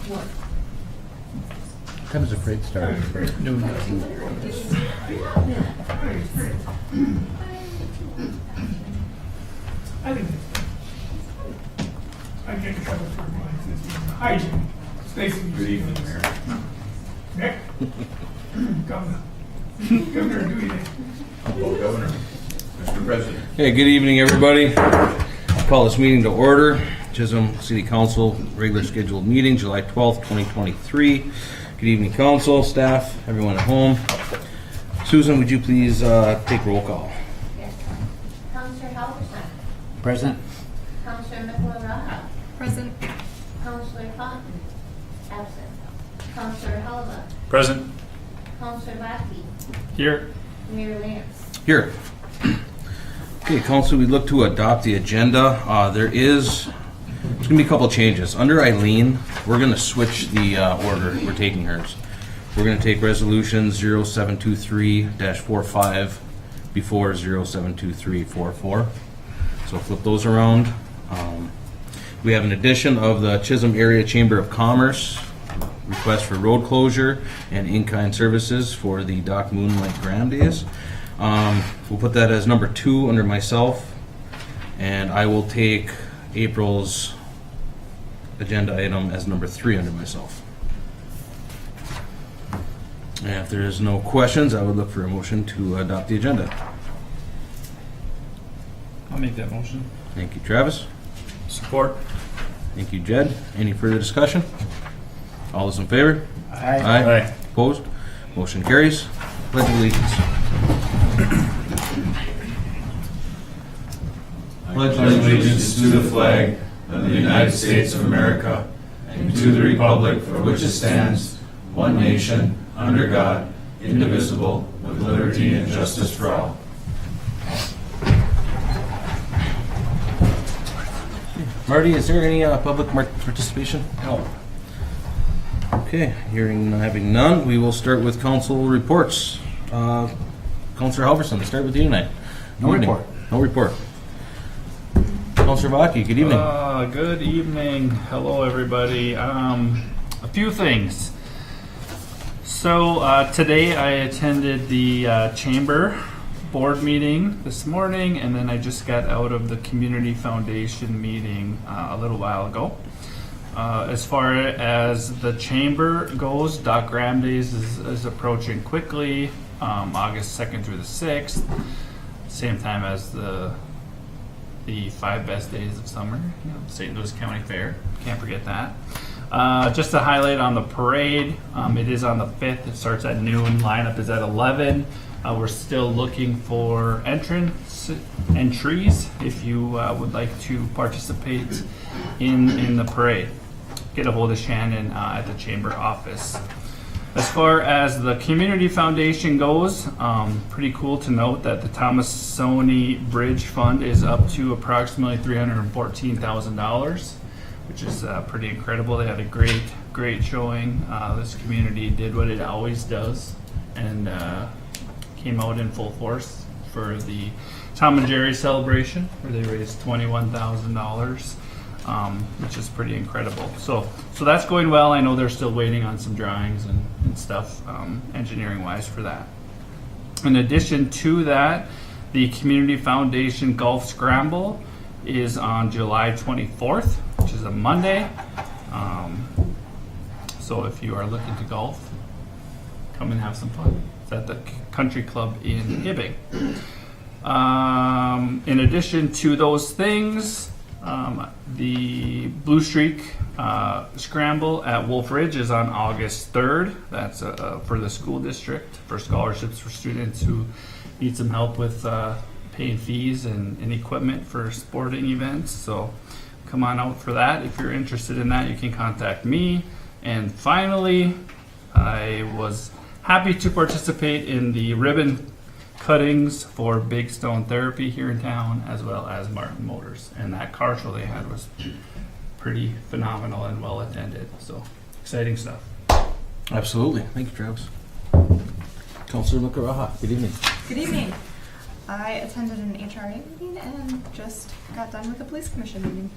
What time does the parade start? Noon. I get in trouble for mine. Hi, Jim. Nice to meet you. Good evening, Mayor. Nick? Governor. Governor, do you? Hello, Governor. Mr. President. Hey, good evening, everybody. Call this meeting to order. Chisholm City Council regular scheduled meeting, July 12th, 2023. Good evening, council, staff, everyone at home. Susan, would you please take roll call? Yes. Counselor Halverson. Present. Counselor McElrath. Present. Counselor Fountain. Absent. Counselor Halva. Present. Counselor Lackey. Here. Mayor Lance. Here. Okay, council, we look to adopt the agenda. There's going to be a couple changes. Under Eileen, we're going to switch the order. We're taking hers. We're going to take resolution 0723-45 before 072344. So flip those around. We have an addition of the Chisholm Area Chamber of Commerce request for road closure and in-kind services for the Dock Moonlight Graham Days. We'll put that as number 2 under myself, and I will take April's agenda item as number 3 under myself. And if there is no questions, I would look for a motion to adopt the agenda. I'll make that motion. Thank you, Travis. Support. Thank you, Jed. Any further discussion? All those in favor? Aye. Aye. Opposed? Motion carries. Pledge of allegiance. I pledge allegiance to the flag of the United States of America and to the republic for which it stands, one nation, under God, indivisible, with liberty and justice for all. Marty, is there any public participation? No. Okay, having none, we will start with council reports. Councilor Halverson, let's start with you tonight. No report. No report. Councilor Vaki, good evening. Good evening. Hello, everybody. A few things. So today I attended the chamber board meeting this morning, and then I just got out of the community foundation meeting a little while ago. As far as the chamber goes, Doc Graham Days is approaching quickly, August 2nd through the 6th, same time as the 5 best days of summer, St. Louis County Fair. Can't forget that. Just to highlight on the parade, it is on the 5th. It starts at noon. Lineup is at 11. We're still looking for entries if you would like to participate in the parade. Get a hold of Shannon at the chamber office. As far as the community foundation goes, pretty cool to note that the Thomasoni Bridge Fund is up to approximately $314,000, which is pretty incredible. They had a great showing. This community did what it always does and came out in full force for the Tom and Jerry celebration, where they raised $21,000. Which is pretty incredible. So that's going well. I know they're still waiting on some drawings and stuff, engineering wise, for that. In addition to that, the Community Foundation Golf Scramble is on July 24th, which is a Monday. So if you are looking to golf, come and have some fun. It's at the Country Club in Hibbing. In addition to those things, the Blue Streak Scramble at Wolf Ridge is on August 3rd. That's for the school district, for scholarships for students who need some help with paying fees and equipment for sporting events. So come on out for that. If you're interested in that, you can contact me. And finally, I was happy to participate in the ribbon cuttings for Big Stone Therapy here in town, as well as Martin Motors. And that car show they had was pretty phenomenal and well attended. So exciting stuff. Absolutely. Thank you, Travis. Councilor McElrath, good evening. Good evening. I attended an HRA meeting and just got done with the police commission meeting.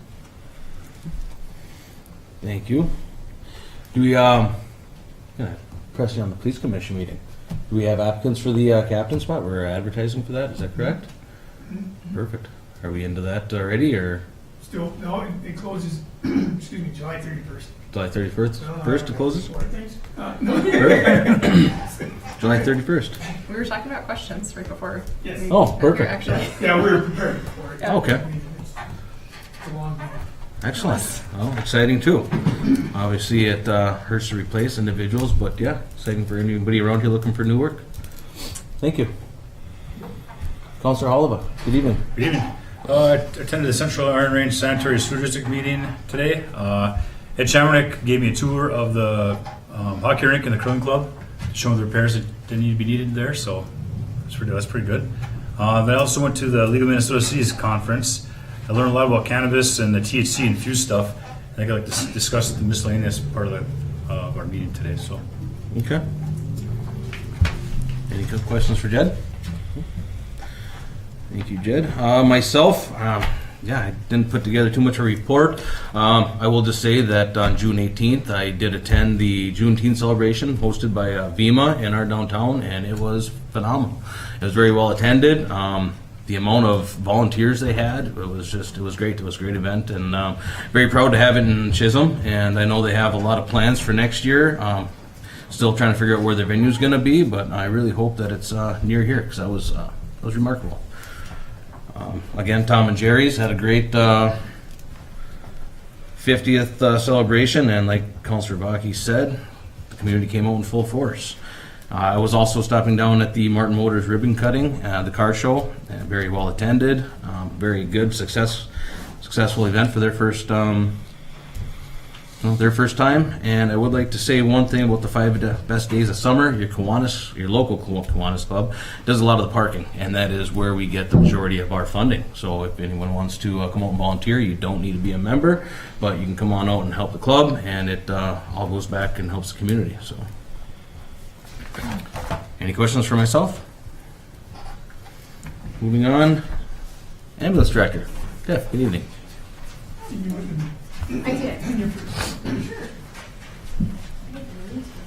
Thank you. Do we, gonna press you on the police commission meeting. Do we have applicants for the captain spot? We're advertising for that, is that correct? Perfect. Are we into that already, or Still, no, it closes, excuse me, July 31st. July 31st? First it closes? Perfect. July 31st. We were talking about questions right before. Yes. Oh, Here, perfect. actually. Yeah, we were prepared for it. Okay. It's a long day. Excellent. Well, exciting too. Obviously, it hurts to replace individuals, but yeah, exciting for anybody around here looking for new work. Thank you. Councilor Oliva, good evening. Good evening. I attended the Central Iron Range Sanitary Sewer District meeting today. Ed Shamrock gave me a tour of the hockey rink and the curling club, showing the repairs that need to be needed there, so that's pretty good. Then I also went to the League of Minnesota Cities conference. I learned a lot about cannabis and the THC infused stuff. I think I'd like to discuss the miscellaneous part of our meeting today. So, Okay. Any good questions for Jed? Thank you, Jed. Myself, I didn't put together too much of a report. I will just say that on June 18th, I did attend the Juneteenth celebration hosted by VEMA in our downtown, and it was phenomenal. It was very well attended. The amount of volunteers they had, it was great. It was a great event, and very proud to have it in Chisholm. And I know they have a lot of plans for next year. Still trying to figure out where their venue is going to be, but I really hope that it's near here because that was remarkable. Again, Tom and Jerry's had a great 50th celebration, and like Councilor Baki said, the community came out in full force. I was also stopping down at the Martin Motors ribbon cutting, the car show, very well attended, very good, successful event for their first time. And I would like to say one thing about the 5 best days of summer. Your local Kiwanis Club does a lot of the parking, and that is where we get the majority of our funding. So if anyone wants to come out and volunteer, you don't need to be a member, but you can come on out and help the club, and it all goes back and helps the community. So, any questions for myself? Moving on, ambulance director. Jeff, good evening. I did. You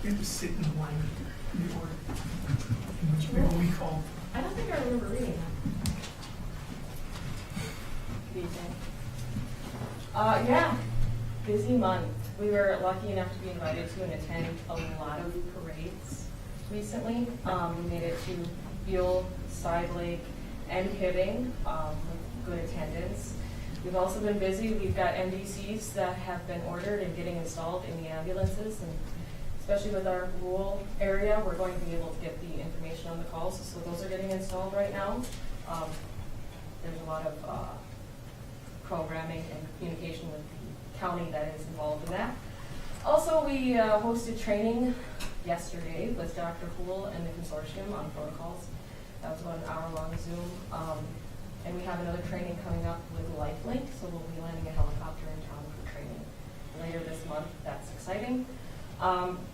have to sit in the line in the order. Which we call. I don't think I remember reading that. Yeah, busy month. We were lucky enough to be invited to and attend a lot of parades recently. We made it to Buell, Side Lake, and Hibbing with good attendance. We've also been busy. We've got MDCs that have been ordered and getting installed in the ambulances, and especially with our rural area, we're going to be able to get the information on the calls, so those are getting installed right now. There's a lot of programming and communication with the county that is involved in that. Also, we hosted training yesterday with Dr. Hool and the consortium on protocols. That was about an hour-long Zoom. And we have another training coming up with LifeLink, so we'll be landing a helicopter in town for training later this month. That's exciting.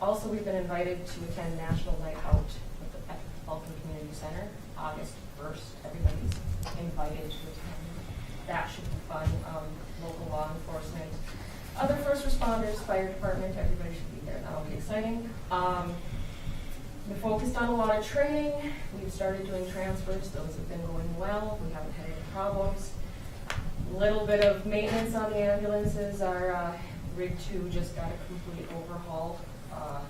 Also, we've been invited to attend National Night Out at the Fulton Community Center, August 1st. Everybody's invited to attend. That should be fun. Local law enforcement, other first responders, fire department, everybody should be there. That'll be exciting. We focused on a lot of training. We've started doing transfers. Those have been going well. We haven't had any problems. A little bit of maintenance on the ambulances. Our Rig 2 just got a complete overhaul. A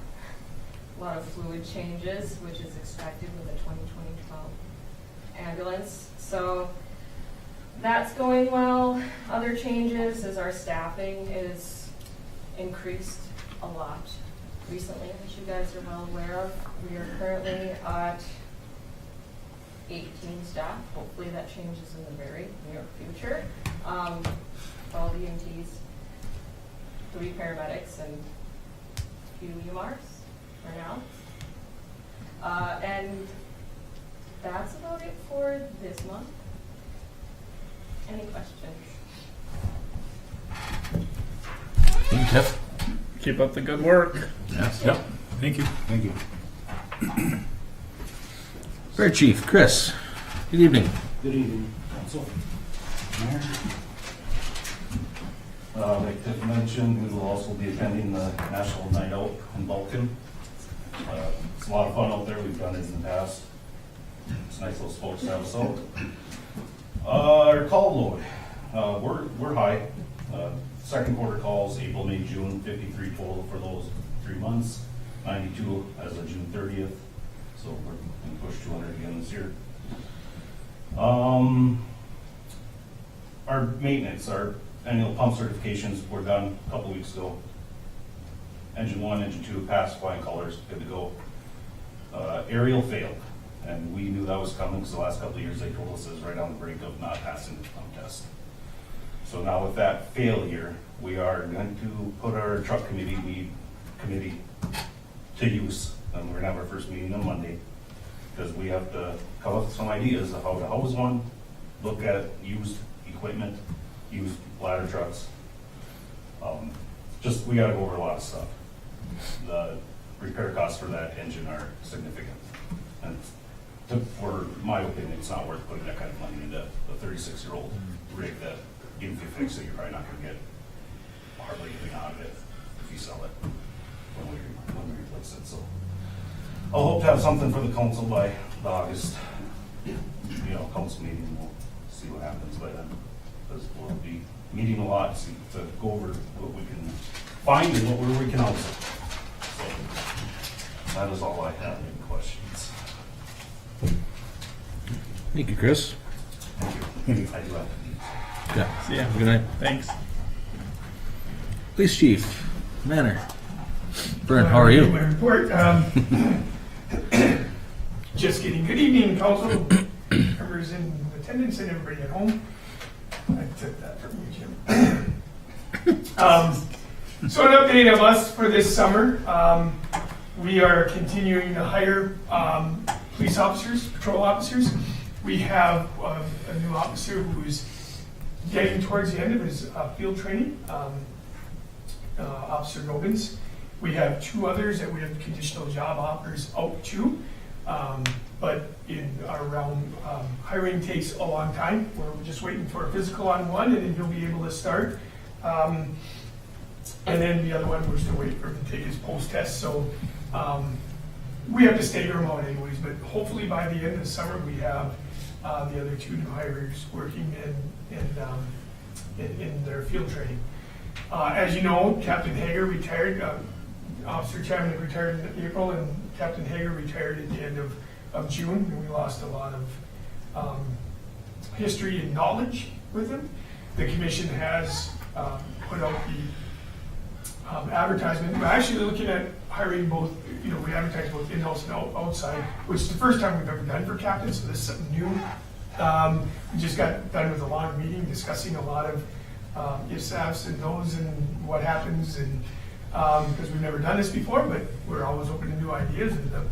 lot of fluid changes, which is expected with a 2012 ambulance. So that's going well. Other changes is our staffing is increased a lot recently, which you guys are well aware of. We are currently at 18 staff. Hopefully that changes in the very near future. 12 EMTs, 3 paramedics, and a few UMRs for now. And that's about it for this month. Any questions? Thank you, Jeff. Keep up the good work. yes, yep. Thank you. Thank you. Fair Chief, Chris, Good evening. Good evening, council. Mayor. Like Tiff mentioned, we will also be attending the National Night Out in Vulcan. It's a lot of fun out there, we've done it in the past. It's nice those folks to have us out. Our call load, we're high. Second quarter calls, April, May, June, 53 total for those 3 months, 92 as of June 30th. So we're going to push 200 again this year. Our maintenance, our annual pump certifications were done a couple weeks ago. Engine 1, Engine 2 passed flying colors, good to go. Aerial failed, and we knew that was coming because the last couple of years they told us it was right on the brink of not passing the pump test. So now with that failure, we are going to put our truck committee to use, and we're gonna have our first meeting on Monday, because we have to come up with some ideas of how to house one, look at used equipment, used ladder trucks. Just, we gotta go over a lot of stuff. The repair costs for that engine are significant. And for my opinion, it's not worth putting that kind of money into a 36-year-old rig that, even if you fix it, you're probably not gonna get hardly anything out of it if you sell it when we replace it. So I'll hope to have something for the council by the August, council meeting. We'll see what happens by then, because we'll be meeting a lot to go over what we can find and where we can house it. So that is all I have. Any questions? Thank you, Chris. Thank you. I do have to leave. Yeah. See ya. Good night. Thanks. Police Chief, Manor. Brent, how are you? My report, just kidding. Good evening, council, members in attendance, and everybody at home. I took that from you, Jim. So an update of us for this summer. We are continuing to hire police officers, patrol officers. We have a new officer who's getting towards the end of his field training, Officer Robins. We have 2 others that we have conditional job offers out to, but in our realm, hiring takes a long time. We're just waiting for a physical on one, and then he'll be able to start. And then the other one, we're still waiting for him to take his post-test, so we have to stagger them out anyways, but hopefully by the end of the summer, we have the other 2 new hires working in their field training. As you know, Captain Hager retired, Officer Chapman retired in April, and Captain Hager retired at the end of June, and we lost a lot of history and knowledge with him. The commission has put out the advertisement. We're actually looking at hiring both, we advertise both in-house and outside, which is the first time we've ever done for captains, so this is something new. We just got done with a long meeting discussing a lot of ifs, ands, and no's, and what happens, and because we've never done this before, but we're always open to new ideas, and the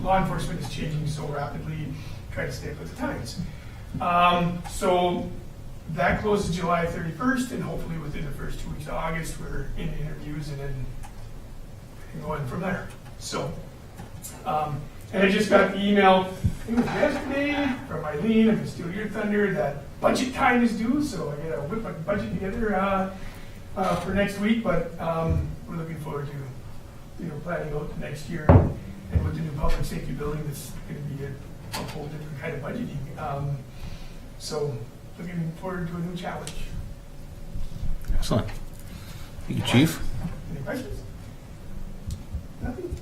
law enforcement is changing so rapidly, try to stay up with the times. So that closes July 31st, and hopefully within the first 2 weeks of August, we're in interviews and then going from there. So, and I just got the email, I think it was yesterday, from Eileen of the Steel Your Thunder, that budget time is due, so I gotta whip my budget together for next week, but we're looking forward to planning out the next year, and with the new public safety building, it's going to be a whole different kind of budgeting. So looking forward to a new challenge. Excellent. Thank you, Chief. Any questions? Nothing?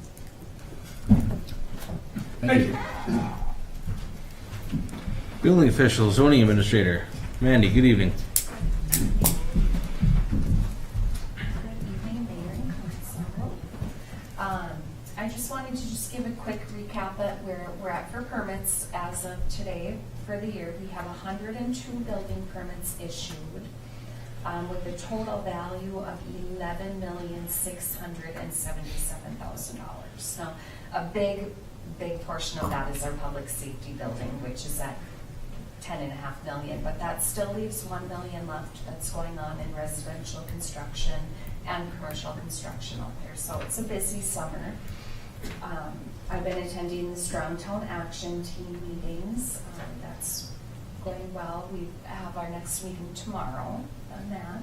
Thank you. Building official, zoning administrator. Mandy, good evening. Good evening, Mayor and Council. I just wanted to just give a quick recap at where we're at for permits as of today for the year. We have 102 building permits issued with a total value of $11,677,000. Now, a big portion of that is our public safety building, which is at $10.5 million, but that still leaves $1 million left that's going on in residential construction and commercial construction out there. So it's a busy summer. I've been attending the Strongtown Action Team meetings. That's going well. We have our next meeting tomorrow on that.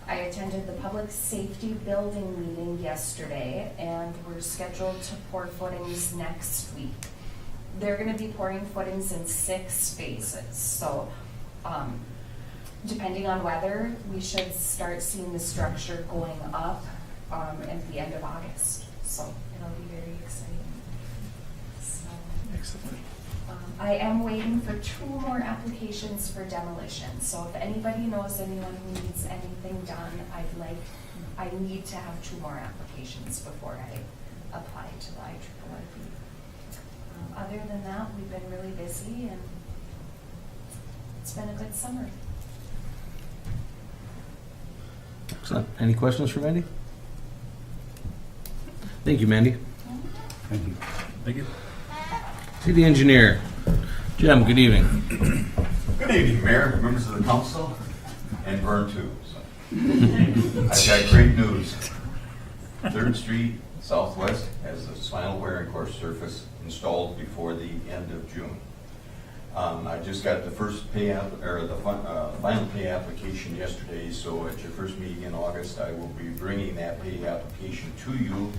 I attended the Public Safety Building meeting yesterday, and we're scheduled to pour footings next week. They're gonna be pouring footings in 6 phases, so depending on weather, we should start seeing the structure going up at the end of August. So it'll be very exciting. So, Excellent. I am waiting for 2 more applications for demolition. So if anybody knows anyone who needs anything done, I need to have 2 more applications before I apply to the IRRB. Other than that, we've been really busy and it's been a good summer. Excellent. Any questions for Mandy? Thank you, Mandy. Thank you. Thank you. City engineer, Jim, good evening. Good evening, Mayor, members of the council, and Vern too. I've got great news. 3rd Street Southwest has the spinal wear and course surface installed before the end of June. I just got the first pay final pay application yesterday, so at your first meeting in August, I will be bringing that pay application to you,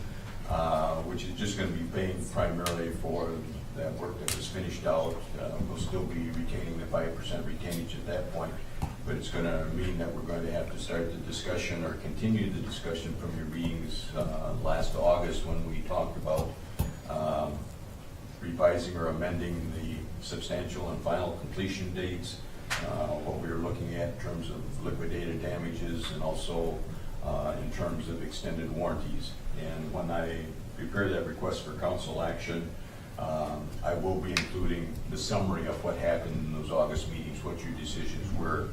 which is just going to be paying primarily for that work that was finished out. We'll still be retaining the 5% retainage at that point, but it's going to mean that we're going to have to start the discussion or continue the discussion from your meetings last August when we talked about revising or amending the substantial and final completion dates, what we were looking at in terms of liquidated damages and also in terms of extended warranties. And when I prepare that request for council action, I will be including the summary of what happened in those August meetings, what your decisions were.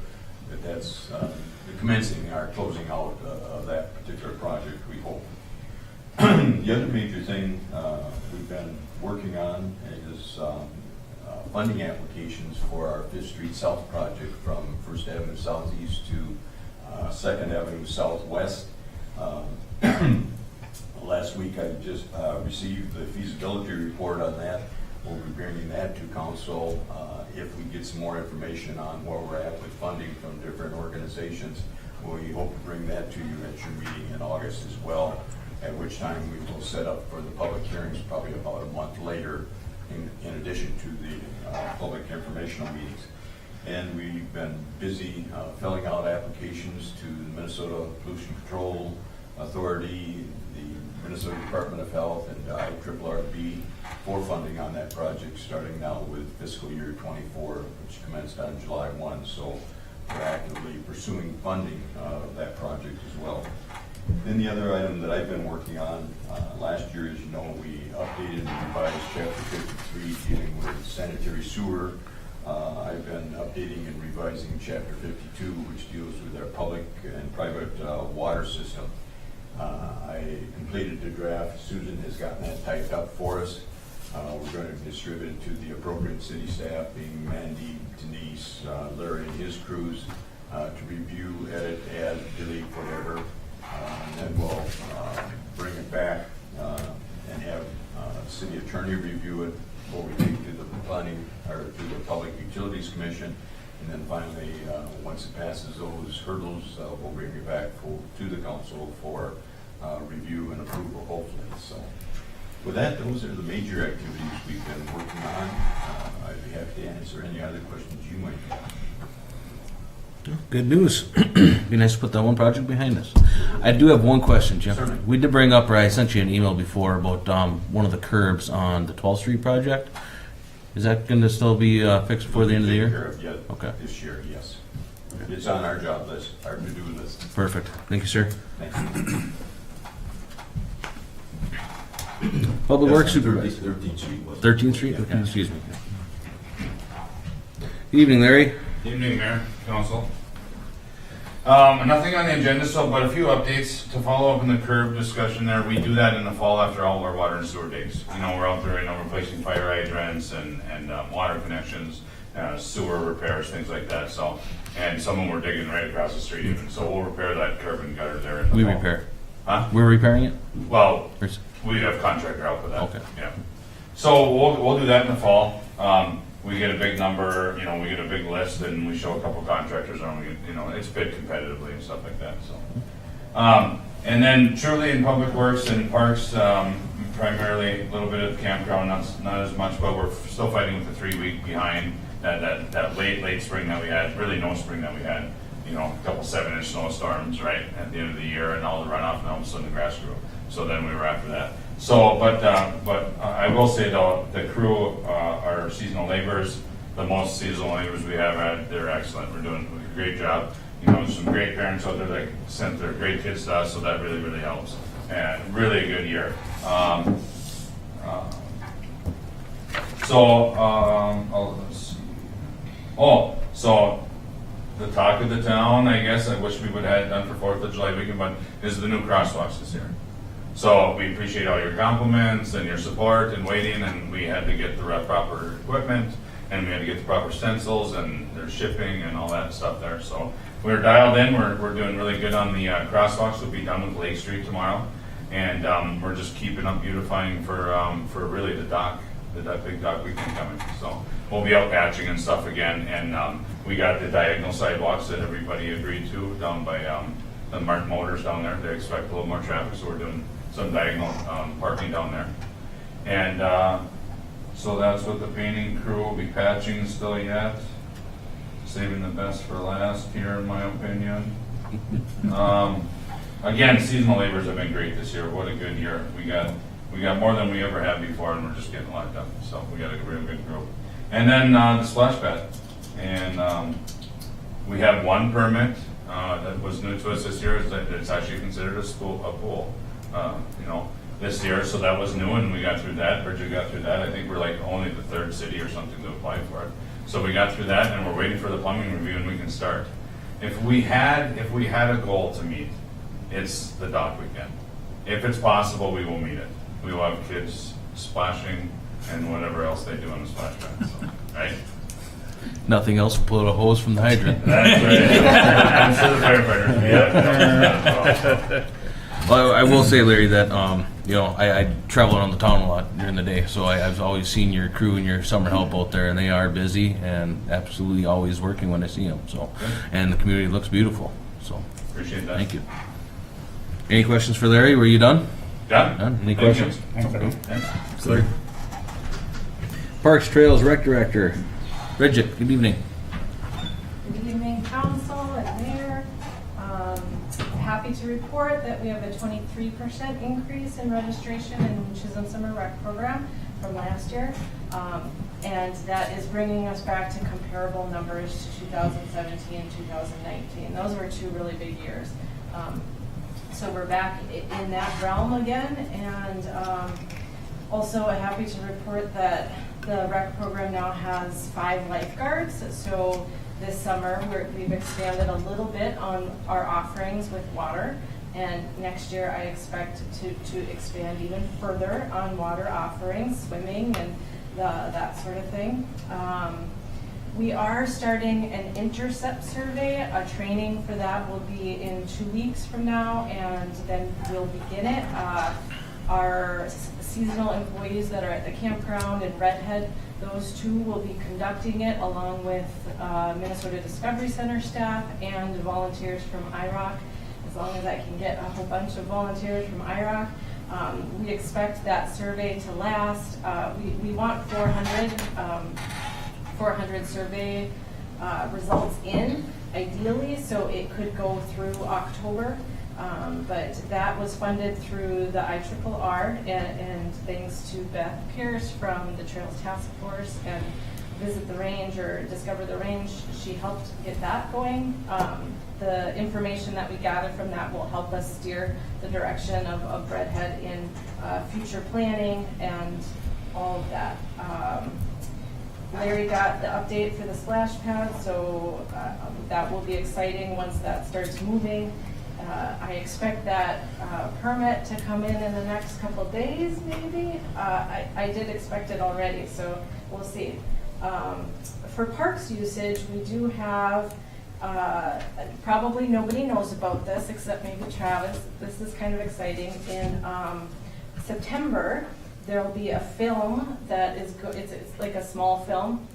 That's the commencing or closing out of that particular project, we hope. The other major thing we've been working on is funding applications for our 5th Street South project from 1st Avenue Southeast to 2nd Avenue Southwest. Last week I just received the feasibility report on that. We'll be bringing that to council if we get some more information on where we're at with funding from different organizations. We hope to bring that to you at your meeting in August as well, at which time we will set up for the public hearings probably about a month later in addition to the public informational meetings. And we've been busy filling out applications to the Minnesota Pollution Control Authority, the Minnesota Department of Health, and IRRB for funding on that project starting now with fiscal year 24, which commenced on July 1. So we're actively pursuing funding of that project as well. Then the other item that I've been working on, last year, as you know, we updated and revised Chapter 53 dealing with sanitary sewer. I've been updating and revising Chapter 52, which deals with our public and private water system. I completed the draft. Susan has gotten that typed up for us. We're going to distribute it to the appropriate city staff, being Mandy, Denise, Larry, and his crews, to review, edit, add, delete, whatever. And then we'll bring it back and have the city attorney review it before we take to the planning or to the Public Utilities Commission. And then finally, once it passes those hurdles, we'll bring it back to the council for review and approval, hopefully. So with that, those are the major activities we've been working on. I'd be happy to answer any other questions you might have. Good news. Be nice to put that one project behind us. I do have one question, Jim. Certainly. We did bring up, or I sent you an email before about one of the curbs on the 12th Street project. Is that going to still be fixed before the end of the year? Yeah, Okay. this year, yes. It's on our job list, our to-do list. Perfect. Thank you, sir. Thanks. Public Works Supervisor. 13th Street was. 13th Street? Okay, excuse me. Good evening, Larry. Evening, Mayor, Council. Nothing on the agenda, but a few updates to follow up on the curb discussion there. We do that in the fall after all of our water and sewer days. You know, we're out there, replacing fire hydrants and water connections, sewer repairs, things like that. So, and some of them we're digging right across the street even. So we'll repair that curb and gutter there in the fall. Repair. Huh? We're repairing it? Well, Or is- we have contractor help with that. Okay. Yeah. So we'll do that in the fall. We get a big number, you know, we get a big list and we show a couple contractors and we, you know, it's bid competitively and stuff like that, so. And then truly in public works and parks, primarily a little bit of campground, not as much, but we're still fighting with the 3-week behind that late spring that we had, really no spring that we had. You know, a couple 7-inch snowstorms, right, at the end of the year and all the runoff and all of a sudden the grass grew. So then we were after that. So, but I will say though, the crew, our seasonal laborers, the most seasonal laborers we have had, they're excellent. We're doing a great job. You know, some great parents out there that sent their great kids to us, so that really, really helps. And really a good year. Let's see. So the talk of the town, I guess, I wish we would have had done for 4th of July weekend, but is the new crosswalks this year. So we appreciate all your compliments and your support and waiting, and we had to get the proper equipment, and we had to get the proper stencils, and there's shipping and all that stuff there. So we're dialed in. We're doing really good on the crosswalks. We'll be done with Lake Street tomorrow, and we're just keeping up beautifying for really the dock, that big dock weekend coming. So we'll be out patching and stuff again, and we got the diagonal sidewalks that everybody agreed to down by the Martin Motors down there. They expect a little more traffic, so we're doing some diagonal parking down there. And so that's what the painting crew will be patching still yet. Saving the best for last here, in my opinion. Again, seasonal laborers have been great this year. What a good year. We got more than we ever had before, and we're just getting a lot done. So we got a real good group. And then the splash pad. And we have one permit that was new to us this year. It's actually considered a pool. You know, this year, so that was new, and we got through that. Bridget got through that. I think we're like only the 3rd city or something to apply for it. So we got through that, and we're waiting for the plumbing review, and we can start. If we had a goal to meet, it's the dock weekend. If it's possible, we will meet it. We will have kids splashing and whatever else they do on the splash pad. So, right? Nothing else, we'll pull out a hose from the hydrant. That's right. I'm sure the firefighters. Yeah. Well, I will say, Larry, that you know, I travel around the town a lot during the day, so I've always seen your crew and your summer help out there, and they are busy and absolutely always working when I see them. So, and the community looks beautiful. So, Appreciate that. thank you. Any questions for Larry? Were you done? Done. Any Thank questions? you. Thanks. Larry. Parks, Trails, Rec Director, Bridget. Good evening. Good evening, council and mayor. Happy to report that we have a 23% increase in registration in Chisholm Summer Rec Program from last year. And that is bringing us back to comparable numbers to 2017 and 2019. Those were 2 really big years. So we're back in that realm again. And also happy to report that the rec program now has 5 lifeguards. So this summer, we've expanded a little bit on our offerings with water, and next year I expect to expand even further on water offerings, swimming and that sort of thing. We are starting an intercept survey. A training for that will be in 2 weeks from now, and then we'll begin it. Our seasonal employees that are at the campground in Redhead, those 2 will be conducting it along with Minnesota Discovery Center staff and volunteers from IROC. As long as I can get a whole bunch of volunteers from IROC. We expect that survey to last. We want 400 survey results in, ideally, so it could go through October. But that was funded through the IRRR, and thanks to Beth Pierce from the Trails Task Force and Visit the Range or Discover the Range. She helped get that going. The information that we gather from that will help us steer the direction of Redhead in future planning and all of that. Larry got the update for the splash pad, so that will be exciting once that starts moving. I expect that permit to come in the next couple of days, maybe. I did expect it already, so we'll see. For parks usage, we do have, probably nobody knows about this except maybe Travis. This is kind of exciting. In September, There'll be a film that is, it's like a small film,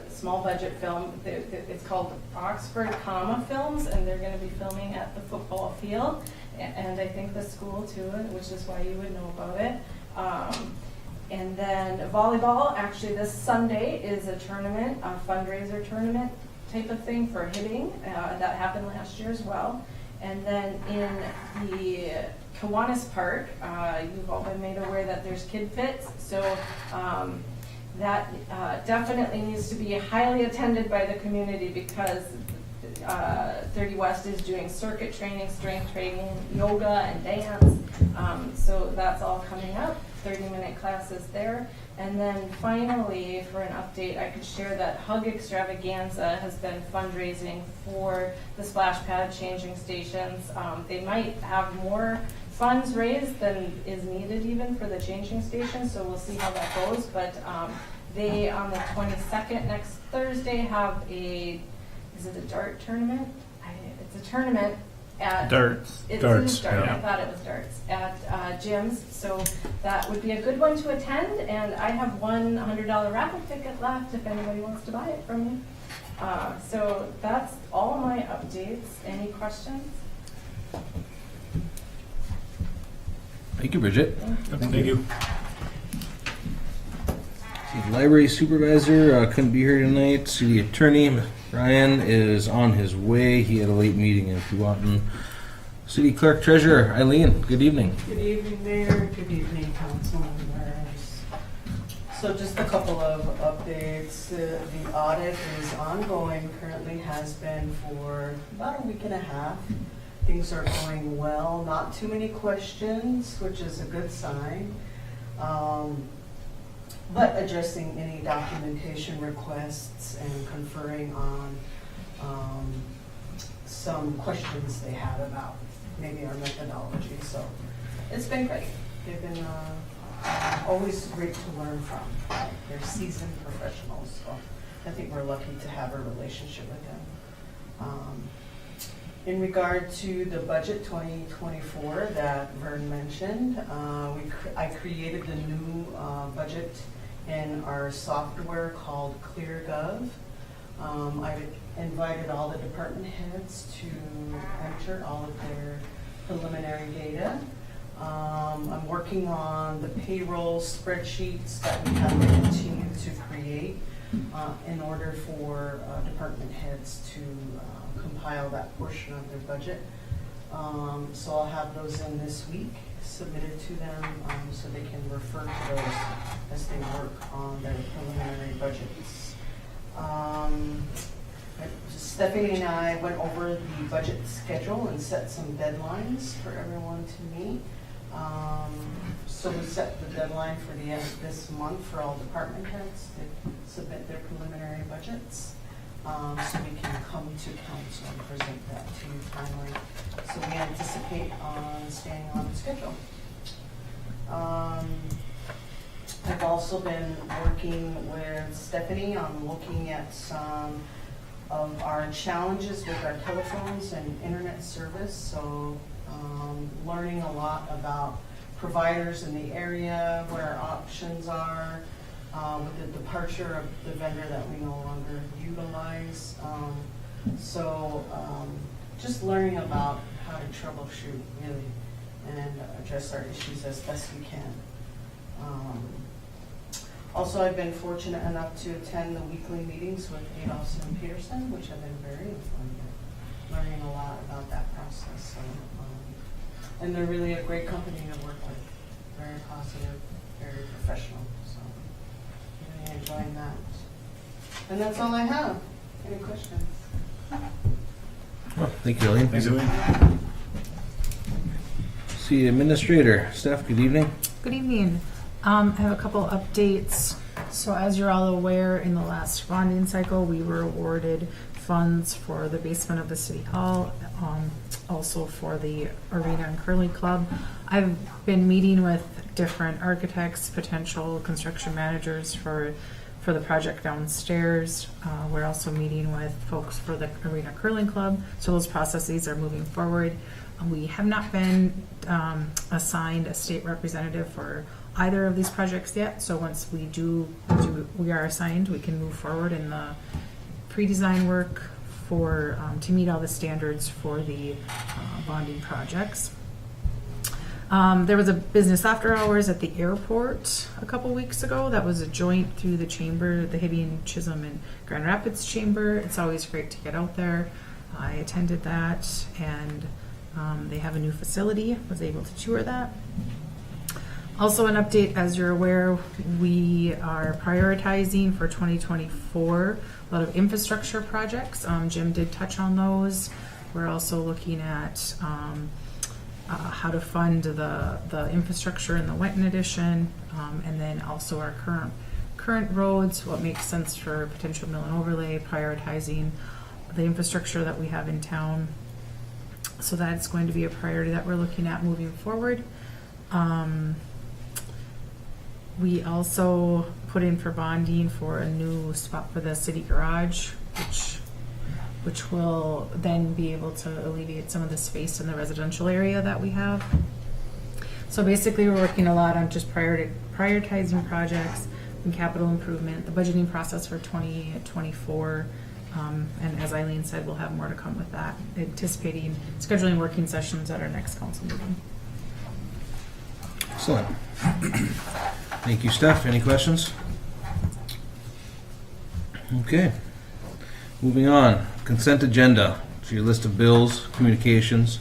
small budget film. It's called Oxford Comma Films, and they're gonna be filming at the football field, and I think the school too, which is why you would know about it. And then volleyball, actually this Sunday is a tournament, a fundraiser tournament type of thing for hitting. That happened last year as well. And then in the Kiwanis Park, you've all been made aware that there's Kid Fits. So that definitely needs to be highly attended by the community because 30 West is doing circuit training, strength training, yoga, and dance. So that's all coming up, 30-minute classes there. And then finally, for an update, I could share that Hug Extravaganza has been fundraising for the splash pad changing stations. They might have more funds raised than is needed even for the changing stations, so we'll see how that goes. But they, on the 22nd, next Thursday, have is it a dart tournament? It's a tournament at Darts. It's Darts, dart. yeah. I thought it was darts at gyms. So that would be a good one to attend. And I have one $100 raffle ticket left if anybody wants to buy it from me. So that's all my updates. Any questions? Thank you, Bridget. Thank you. See, Library supervisor couldn't be here tonight. City attorney Ryan is on his way. He had a late meeting in Keewatin. City clerk treasurer Eileen, good evening. Good evening, Mayor. Good evening, council members. So just a couple of updates. The audit is ongoing, currently has been for about a week and a half. Things are going well, not too many questions, which is a good sign. But addressing any documentation requests and conferring on some questions they had about maybe our methodology. So it's been great. They've been always great to learn from. They're seasoned professionals, so I think we're lucky to have a relationship with them. In regard to the budget 2024 that Vern mentioned, I created the new budget in our software called ClearGov. I invited all the department heads to enter all of their preliminary data. I'm working on the payroll spreadsheets that we have to continue to create in order for department heads to compile that portion of their budget. So I'll have those in this week, submitted to them so they can refer to those as they work on their preliminary budgets. Stephanie and I went over the budget schedule and set some deadlines for everyone to meet. So we set the deadline for the end of this month for all department heads to submit their preliminary budgets. So we can come to council and present that to you timely. So we anticipate on staying on schedule. I've also been working with Stephanie on looking at some of our challenges with our telephones and internet service. So learning a lot about providers in the area, what our options are, with the departure of the vendor that we no longer utilize. Just learning about how to troubleshoot really and address our issues as best we can. Also, I've been fortunate enough to attend the weekly meetings with Adolphson and Peterson, which have been very informative, learning a lot about that process. So, and they're really a great company to work with, very positive, very professional. So, really enjoying that. And that's all I have. Any questions? Well, thank you, Eileen. Thanks, Eileen. City administrator Steph, good evening. Good evening. I have a couple updates. So as you're all aware, in the last bonding cycle, we were awarded funds for the basement of the city hall, also for the arena and curling club. I've been meeting with different architects, potential construction managers for the project downstairs. We're also meeting with folks for the arena curling club. So those processes are moving forward. We have not been assigned a state representative for either of these projects yet, so once we are assigned, we can move forward in the pre-design work for, to meet all the standards for the bonding projects. There was a business after hours at the airport a couple weeks ago. That was a joint through the chamber, the Hibbing, Chisholm, and Grand Rapids Chamber. It's always great to get out there. I attended that, and they have a new facility. Was able to tour that. Also, an update, as you're aware, we are prioritizing for 2024 a lot of infrastructure projects. Jim did touch on those. We're also looking at how to fund the infrastructure in the Wenton edition, and then also our current roads, what makes sense for potential mill and overlay, prioritizing the infrastructure that we have in town. So that's going to be a priority that we're looking at moving forward. We also put in for bonding for a new spot for the city garage, which will then be able to alleviate some of the space in the residential area that we have. So basically, we're working a lot on just prioritizing projects and capital improvement, the budgeting process for 2024. And as Eileen said, we'll have more to come with that, anticipating scheduling working sessions at our next council meeting. Excellent. Thank you, Steph. Any questions? Okay. Moving on. Consent agenda. So your list of bills, communications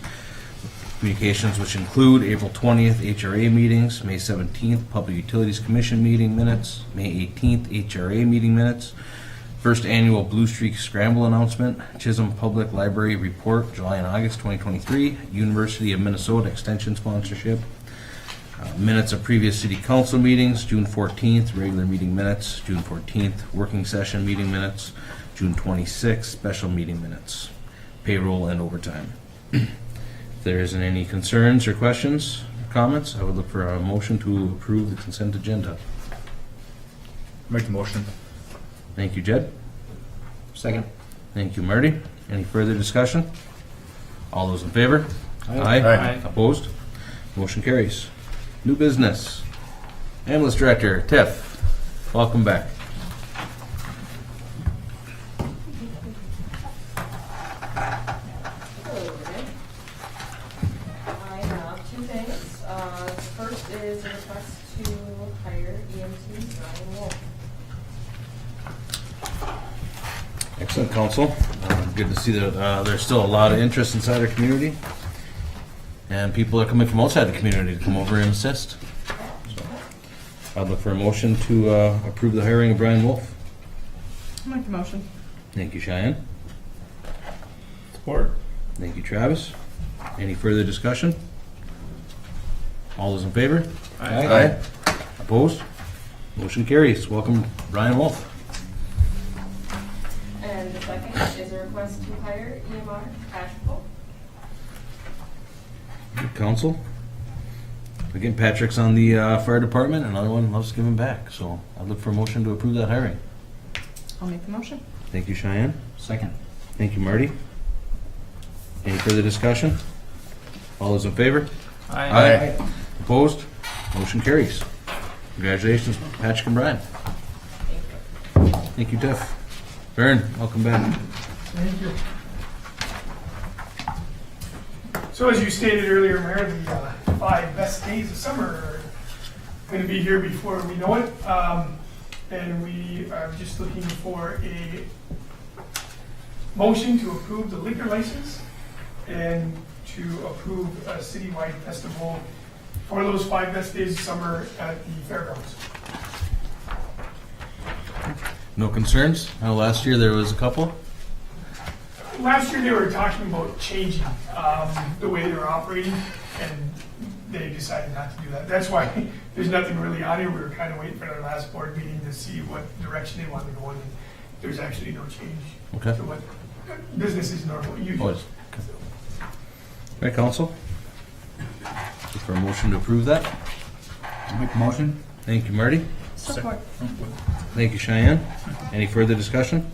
which include April 20th HRA meetings, May 17th Public Utilities Commission meeting minutes, May 18th HRA meeting minutes, first annual Blue Streak Scramble announcement, Chisholm Public Library report, July and August 2023, University of Minnesota extension sponsorship, minutes of previous city council meetings, June 14th, regular meeting minutes, June 14th, working session meeting minutes, June 26th, special meeting minutes, payroll and overtime. If there isn't any concerns or questions or comments, I would look for a motion to approve the consent agenda. Make the motion. Thank you, Jed. Second. Thank you, Marty. Any further discussion? All those in favor? Aye. Aye. Opposed? Motion carries. New business. Ambulance Director, Tiff, welcome back. Hello, Rick. I have two things. The first is a request to hire EMT Ryan Wolf. Excellent, Council. Good to see that there's still a lot of interest inside our community. And people are coming from outside the community to come over and assist. So, I'd look for a motion to approve the hiring of Brian Wolf. I'll make the motion. Thank you, Cheyenne. Support. Thank you, Travis. Any further discussion? All those in favor? Aye. Opposed? Motion carries. Welcome, Brian Wolf. And the second is a request to hire EMR Asheville. Good council. Again, Patrick's on the fire department. Another one loves giving back. So I'd look for a motion to approve that hiring. I'll make the motion. Thank you, Cheyenne. Second. Thank you, Marty. Any further discussion? All those in favor? Aye. Opposed? Motion carries. Congratulations, Patrick and Brian. Thank you, Tiff. Vern, welcome back. Thank you. So as you stated earlier, Mayor, the 5 best days of summer are going to be here before we know it. And we are just looking for a motion to approve the liquor license and to approve a citywide festival for those 5 best days of summer at the fairgrounds. No concerns? I know last year there was a couple. Last year they were talking about changing the way they're operating, and they decided not to do that. That's why there's nothing really on here. We were kind of waiting for our last board meeting to see what direction they wanted to go in. There's actually no change Okay. to what business is normal, usual. Oh, it's- All right, council. Look for a motion to approve that. Make a motion. Thank you, Marty. Support. Thank you, Cheyenne. Any further discussion?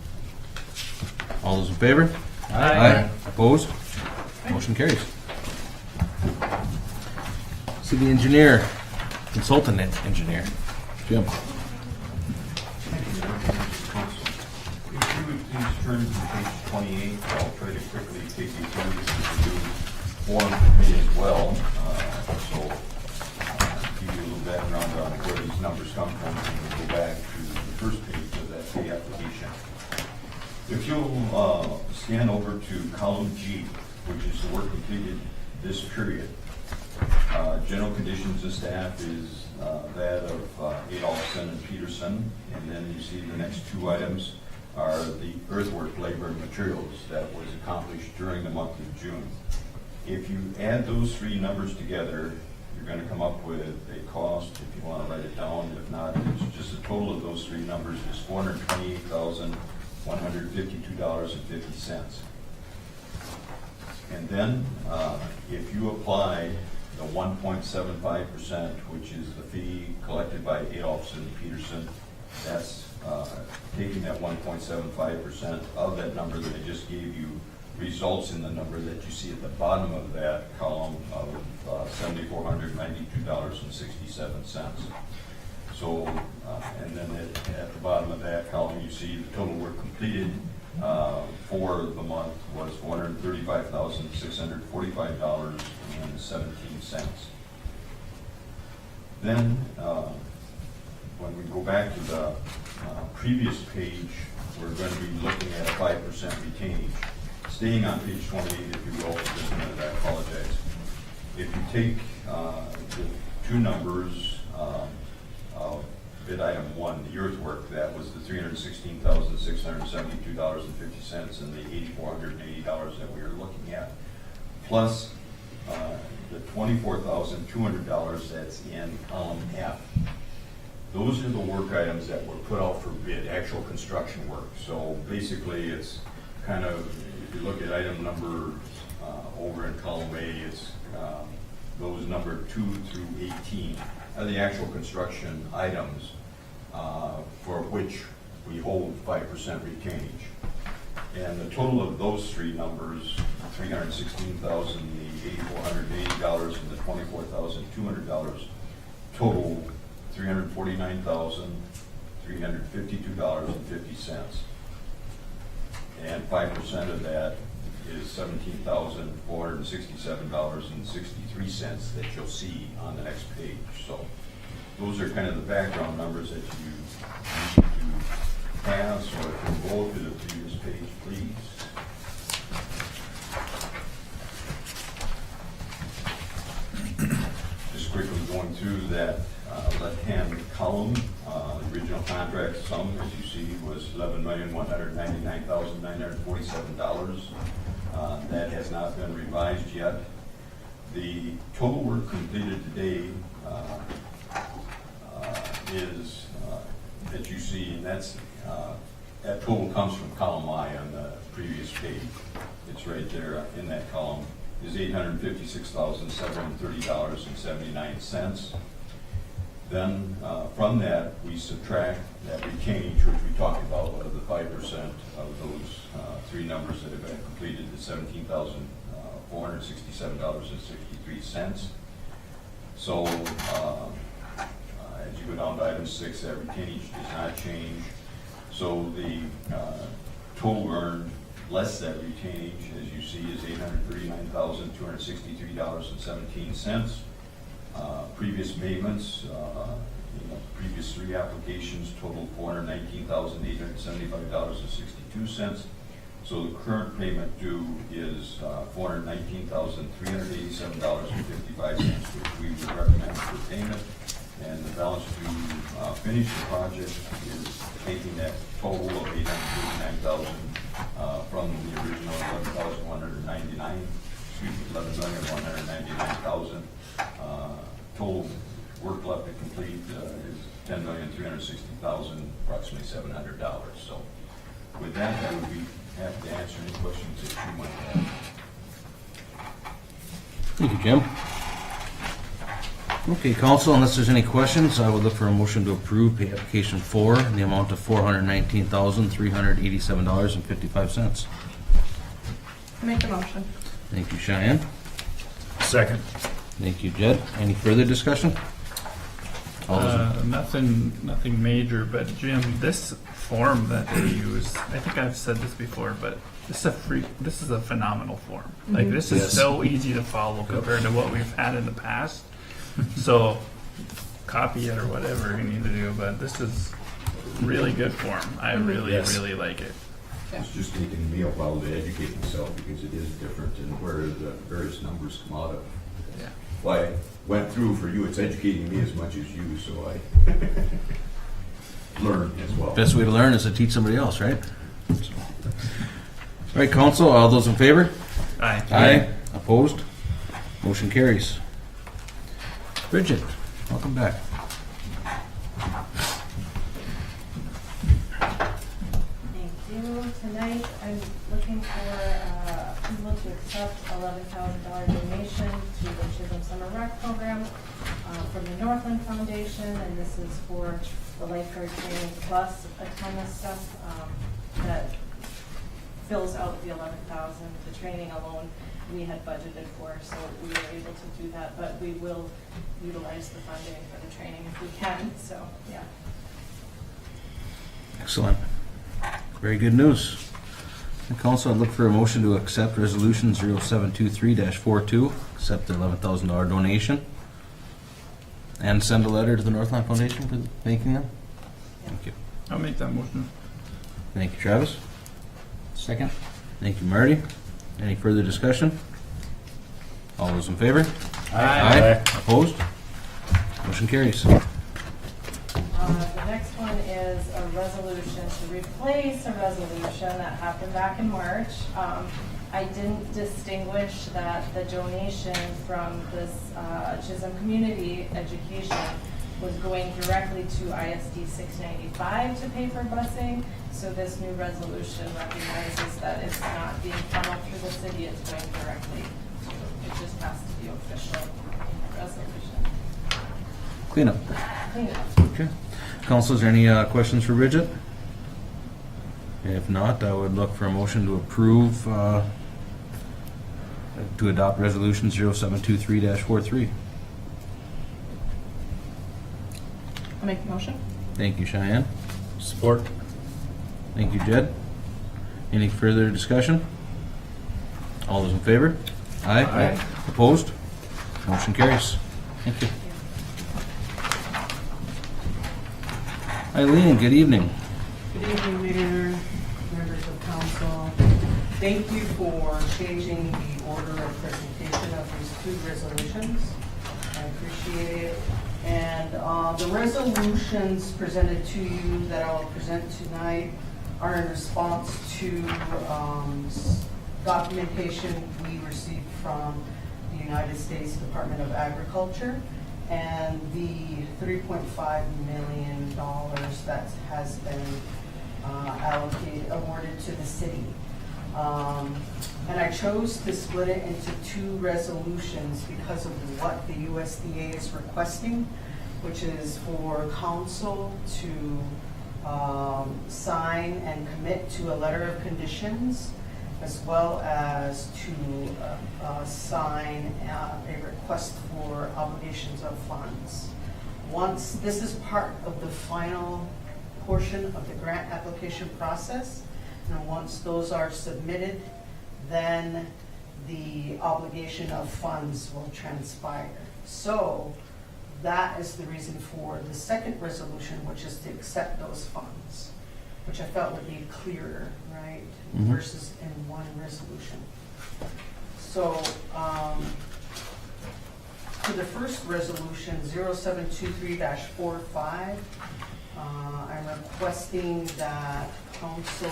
All those in favor? Aye. Opposed? Motion carries. City engineer, consultant engineer. Jim? If you would please turn to page 28, I'll try to quickly take you through this as a new form for me as well. So give you a little background on where these numbers come from, and we'll go back to the first page of that pay application. If you'll scan over to column G, which is the work completed this period, general conditions of staff is that of Adolphson and Peterson, and then you see the next two items are the earthwork labor and materials that was accomplished during the month of June. If you add those three numbers together, you're going to come up with a cost, if you want to write it down. If not, it's just the total of those three numbers is $428,152.50. And then, if you apply the 1.75%, which is the fee collected by Adolphson and Peterson, that's taking that 1.75% of that number that I just gave you results in the number that you see at the bottom of that column of $7,492.67. So, and then at the bottom of that column, you see the total work completed for the month was $435,645.17. Then, when we go back to the previous page, we're going to be looking at a 5% retainage. Staying on page 28, if you will, for just a minute, I apologize. If you take the two numbers of bid item 1, the earthwork, that was the $316,672.50 and the $8,480 that we were looking at, plus the $24,200 that's in column F. Those are the work items that were put out for bid, actual construction work. So basically, it's kind of, if you look at item number over in column A, it's those number 2 through 18 are the actual construction items for which we hold 5% retainage. And the total of those three numbers, $316,000, the $8,480, and the $24,200, total $349,352.50. And 5% of that is $17,467.63 that you'll see on the next page. So those are kind of the background numbers that you need to have. So if you go to the previous page, please. Just quickly going through that left-hand column, the original contract sum, as you see, was $11,199,947. That has not been revised yet. The total work completed today is, that you see, and that's, that total comes from column I on the previous page. It's right there in that column, is $856,730.79. Then from that, we subtract that retainage, which we talked about, of the 5% of those three numbers that have been completed, the $17,467.63. So as you go down to item 6, that retainage does not change. So the total earned less that retainage, as you see, is $839,263.17. Previous payments, previous three applications totaled $419,875.62. So the current payment due is $419,387.55, which we would recommend for payment. And the balance to finish the project is taking that total of $839,000 from the original $11,199,000. Total work left to complete is $10,360,000, approximately $700. So with that, I would be happy to answer any questions that you might have. Thank you, Jim. Okay, council, unless there's any questions, I would look for a motion to approve pay application 4 in the amount of $419,387.55. Make the motion. Thank you, Cheyenne. Second. Thank you, Jed. Any further discussion? All those in- Nothing major, but Jim, this form that they use, I think I've said this before, but this is a phenomenal form. Like, this is Yes. so easy to follow compared to what we've had in the past. So, copy it or whatever you need to do, but this is really good form. I really, Yes. really like it. It's just taking me a while to educate myself because it is different and where the various numbers come out of. Yeah. Well, I went through for you, it's educating me as much as you, so I learn as well. Best way to learn is to teach somebody else, right? All right, council, all those in favor? Aye. Aye. Opposed? Motion carries. Bridget, welcome back. Thank you. Tonight, I'm looking for approval to accept $11,000 donation to the Chisholm Summer Rec Program from the Northland Foundation, and this is for the lifeguard training plus a ton of stuff that fills out the $11,000. The training alone we had budgeted for, so we were able to do that, but we will utilize the funding for the training if we can, so, yeah. Excellent. Very good news. And council, I'd look for a motion to accept resolution 0723-42, accept the $11,000 donation, and send a letter to the Northland Foundation for thanking them. Thank you. I'll make that motion. Thank you, Travis. Second? Thank you, Marty. Any further discussion? All those in favor? Aye. Opposed? Motion carries. The next one is a resolution to replace a resolution that happened back in March. I didn't distinguish that the donation from this Chisholm Community Education was going directly to ISD 695 to pay for busing. So this new resolution recognizes that it's not being funneled through the city, it's going directly. It just has to be official resolution. Cleanup. Cleanup. Okay. Council, is there any questions for Bridget? If not, I would look for a motion to approve, to adopt resolution 0723-43. I'll make the motion. Thank you, Cheyenne. Support. Thank you, Jed. Any further discussion? All those in favor? Aye. Aye. Opposed? Motion carries. Thank you. Eileen, good evening. Good evening, Mayor, members of council. Thank you for changing the order of presentation of these two resolutions. I appreciate it. And the resolutions presented to you that I will present tonight are in response to documentation we received from the United States Department of Agriculture and the $3.5 million that has been awarded to the city. And I chose to split it into two resolutions because of what the USDA is requesting, which is for council to sign and commit to a letter of conditions, as well as to sign a request for obligations of funds. Once this is part of the final portion of the grant application process, and once those are submitted, then the obligation of funds will transpire. So that is the reason for the second resolution, which is to accept those funds, which I felt would be clearer, right, versus in one resolution. So for the first resolution, 0723-45, I'm requesting that council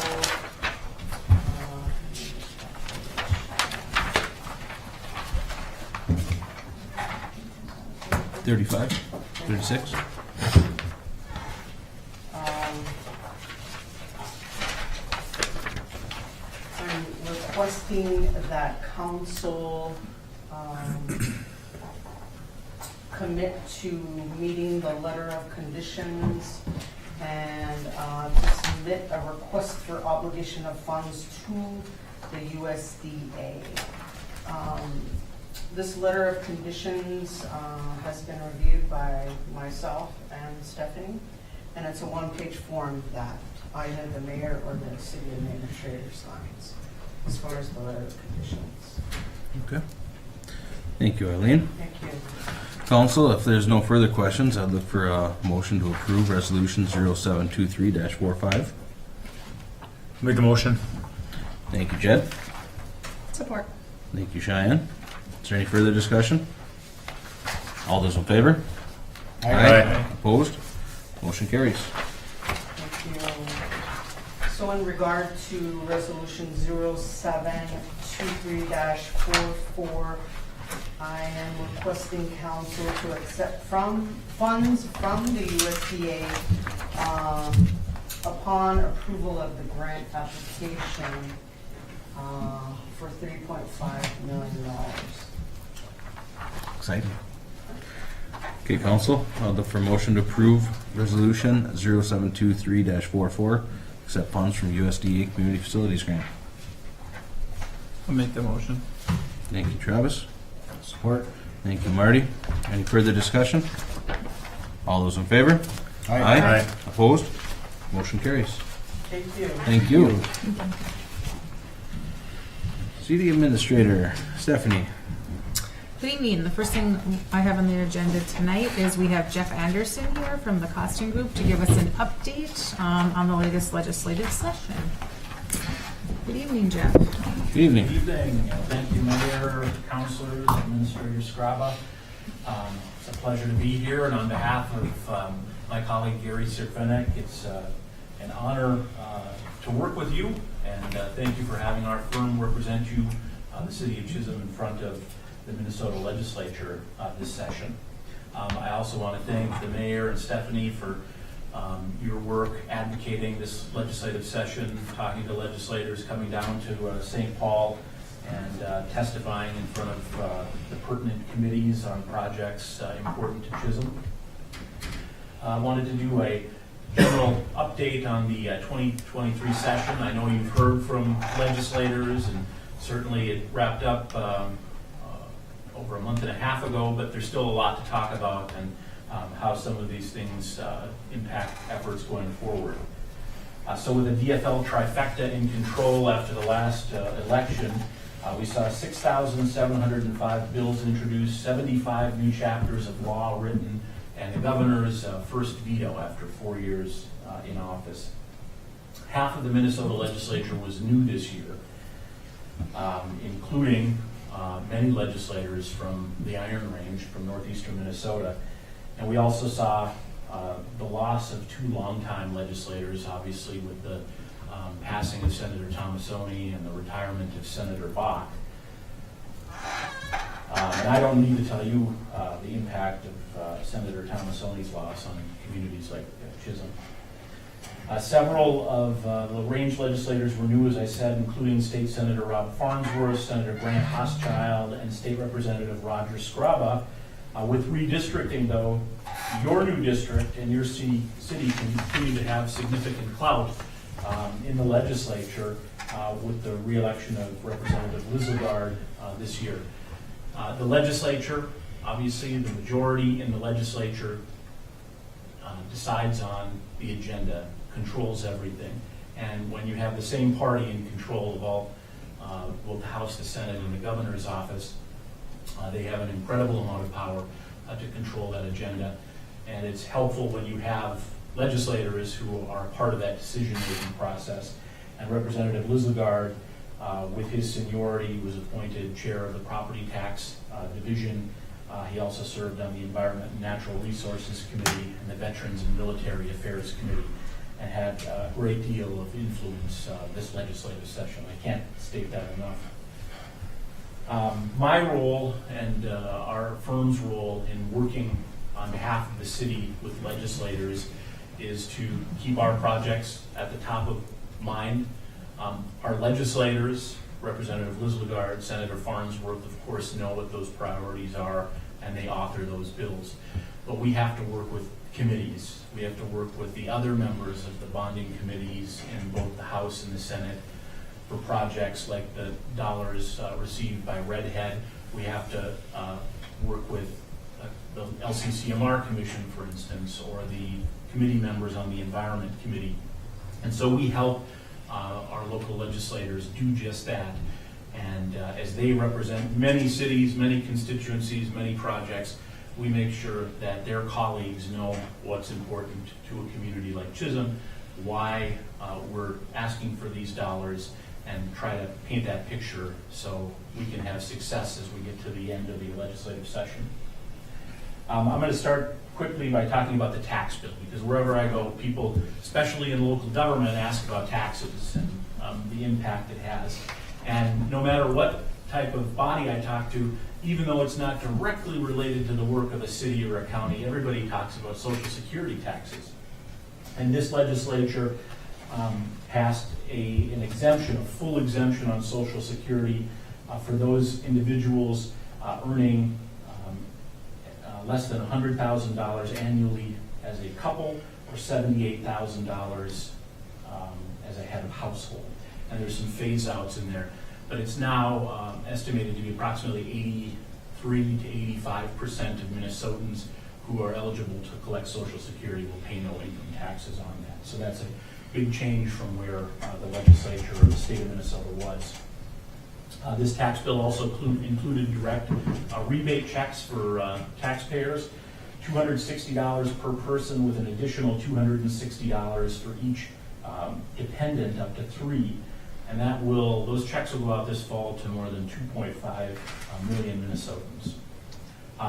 35? 36? I'm requesting that council commit to meeting the letter of conditions and to submit a request for obligation of funds to the USDA. This letter of conditions has been reviewed by myself and Stephanie, and it's a one-page form that either the mayor or the city administrator signs as far as the letter of conditions. Okay. Thank you, Eileen. Thank you. Council, if there's no further questions, I'd look for a motion to approve Resolution 0723-45. Make the motion. Thank you, Jed. Support. Thank you, Cheyenne. Is there any further discussion? All those in favor? Aye. Opposed? Motion carries. Thank you. So in regard to Resolution 0723-44, I am requesting council to accept funds from the USDA upon approval of the grant application for $3.5 million. Exciting. Okay, Council, I'll look for a motion to approve Resolution 0723-44, accept funds from USDA Community Facilities Grant. I'll make the motion. Thank you, Travis. Support. Thank you, Marty. Any further discussion? All those in favor? Aye. Opposed? Motion carries. Thank you. Thank you. City Administrator Stephanie. Good evening. The first thing I have on the agenda tonight is we have Jeff Anderson here from the Costing Group to give us an update on the latest legislative session. Good evening, Jeff. Good evening. Good evening. Thank you, Mayor, councilors, Administrator Scraba. It's a pleasure to be here, and on behalf of my colleague Gary Sirvenek, it's an honor to work with you, and thank you for having our firm represent you, the City of Chisholm, in front of the Minnesota Legislature this session. I also want to thank the Mayor and Stephanie for your work advocating this legislative session, talking to legislators, coming down to St. Paul and testifying in front of the pertinent committees on projects important to Chisholm. I wanted to do a general update on the 2023 session. I know you've heard from legislators, and certainly it wrapped up over a month and a half ago, but there's still a lot to talk about, and how some of these things impact efforts going forward. So with the DFL trifecta in control after the last election, we saw 6,705 bills introduced, 75 new chapters of law written, and the governor's first veto after 4 years in office. Half of the Minnesota legislature was new this year, including many legislators from the Iron Range, from northeastern Minnesota. And we also saw the loss of 2 longtime legislators, obviously with the passing of Senator Tomasoni and the retirement of Senator Bach. And I don't need to tell you the impact of Senator Tomasoni's loss on communities like Chisholm. Several of the range legislators were new, as I said, including State Senator Rob Farnsworth, Senator Grant Hoschild, and State Representative Roger Scraba. With redistricting, though, your new district and your city continue to have significant clout in the legislature with the re-election of Representative Liz Lagarde this year. The legislature, obviously the majority in the legislature decides on the agenda, controls everything. And when you have the same party in control of all, both the House, the Senate, and the governor's office, they have an incredible amount of power to control that agenda. And it's helpful when you have legislators who are part of that decision-making process. And Representative Liz Lagarde, with his seniority, was appointed chair of the Property Tax Division. He also served on the Environment and Natural Resources Committee and the Veterans and Military Affairs Committee, and had a great deal of influence this legislative session. I can't state that enough. My role and our firm's role in working on behalf of the city with legislators is to keep our projects at the top of mind. Our legislators, Representative Liz Lagarde, Senator Farnsworth, of course, know what those priorities are, and they author those bills. But we have to work with committees. We have to work with the other members of the bonding committees in both the House and the Senate for projects like the dollars received by Redhead We have to work with the LCCMR Commission, for instance, or the committee members on the Environment Committee. And so we help our local legislators do just that. And as they represent many cities, many constituencies, many projects, we make sure that their colleagues know what's important to a community like Chisholm, why we're asking for these dollars, and try to paint that picture so we can have success as we get to the end of the legislative session. I'm going to start quickly by talking about the tax bill, because wherever I go, people, especially in local government, ask about taxes and the impact it has. And no matter what type of body I talk to, even though it's not directly related to the work of a city or a county, everybody talks about Social Security taxes. And this legislature passed an exemption, a full exemption on Social Security for those individuals earning less than $100,000 annually as a couple, or $78,000 as a head of household. And there's some phase outs in there. But it's now estimated to be approximately 83 to 85% of Minnesotans who are eligible to collect Social Security will pay no income taxes on that. So that's a big change from where the legislature of the state of Minnesota was. This tax bill also included direct rebate checks for taxpayers, $260 per person with an additional $260 for each dependent up to 3. And those checks will go out this fall to more than 2.5 million Minnesotans.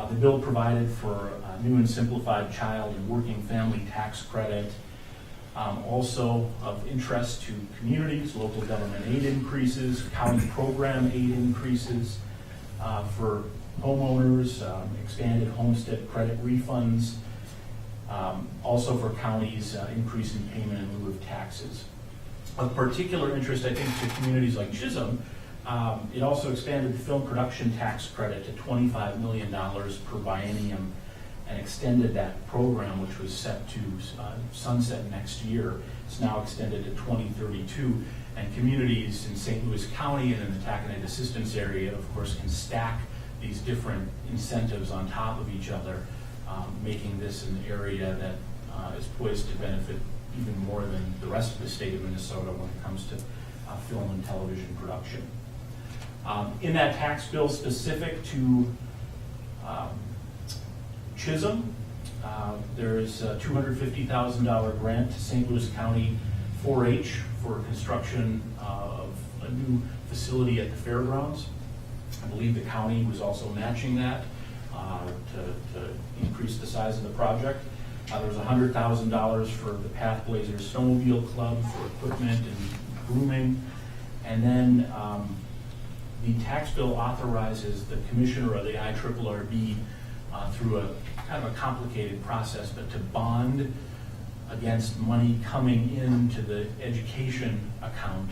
The bill provided for a new and simplified child and working family tax credit. Also of interest to communities, local government aid increases, county program aid increases for homeowners, expanded homestead credit refunds, also for counties, increase in payment in lieu of taxes. Of particular interest, I think, to communities like Chisholm, it also expanded the film production tax credit to $25 million per biennium and extended that program, which was set to sunset next year. It's now extended to 2032. And communities in St. Louis County and in the Taconite Assistance area, of course, can stack these different incentives on top of each other, making this an area that is poised to benefit even more than the rest of the state of Minnesota when it comes to film and television production. In that tax bill specific to Chisholm, there is a $250,000 grant to St. Louis County 4-H for construction of a new facility at the fairgrounds. I believe the county was also matching that to increase the size of the project. There was $100,000 for the Path Blazers Snowmobile Club for equipment and grooming. And then the tax bill authorizes the commissioner of the IRRB through a kind of a complicated process, but to bond against money coming into the education account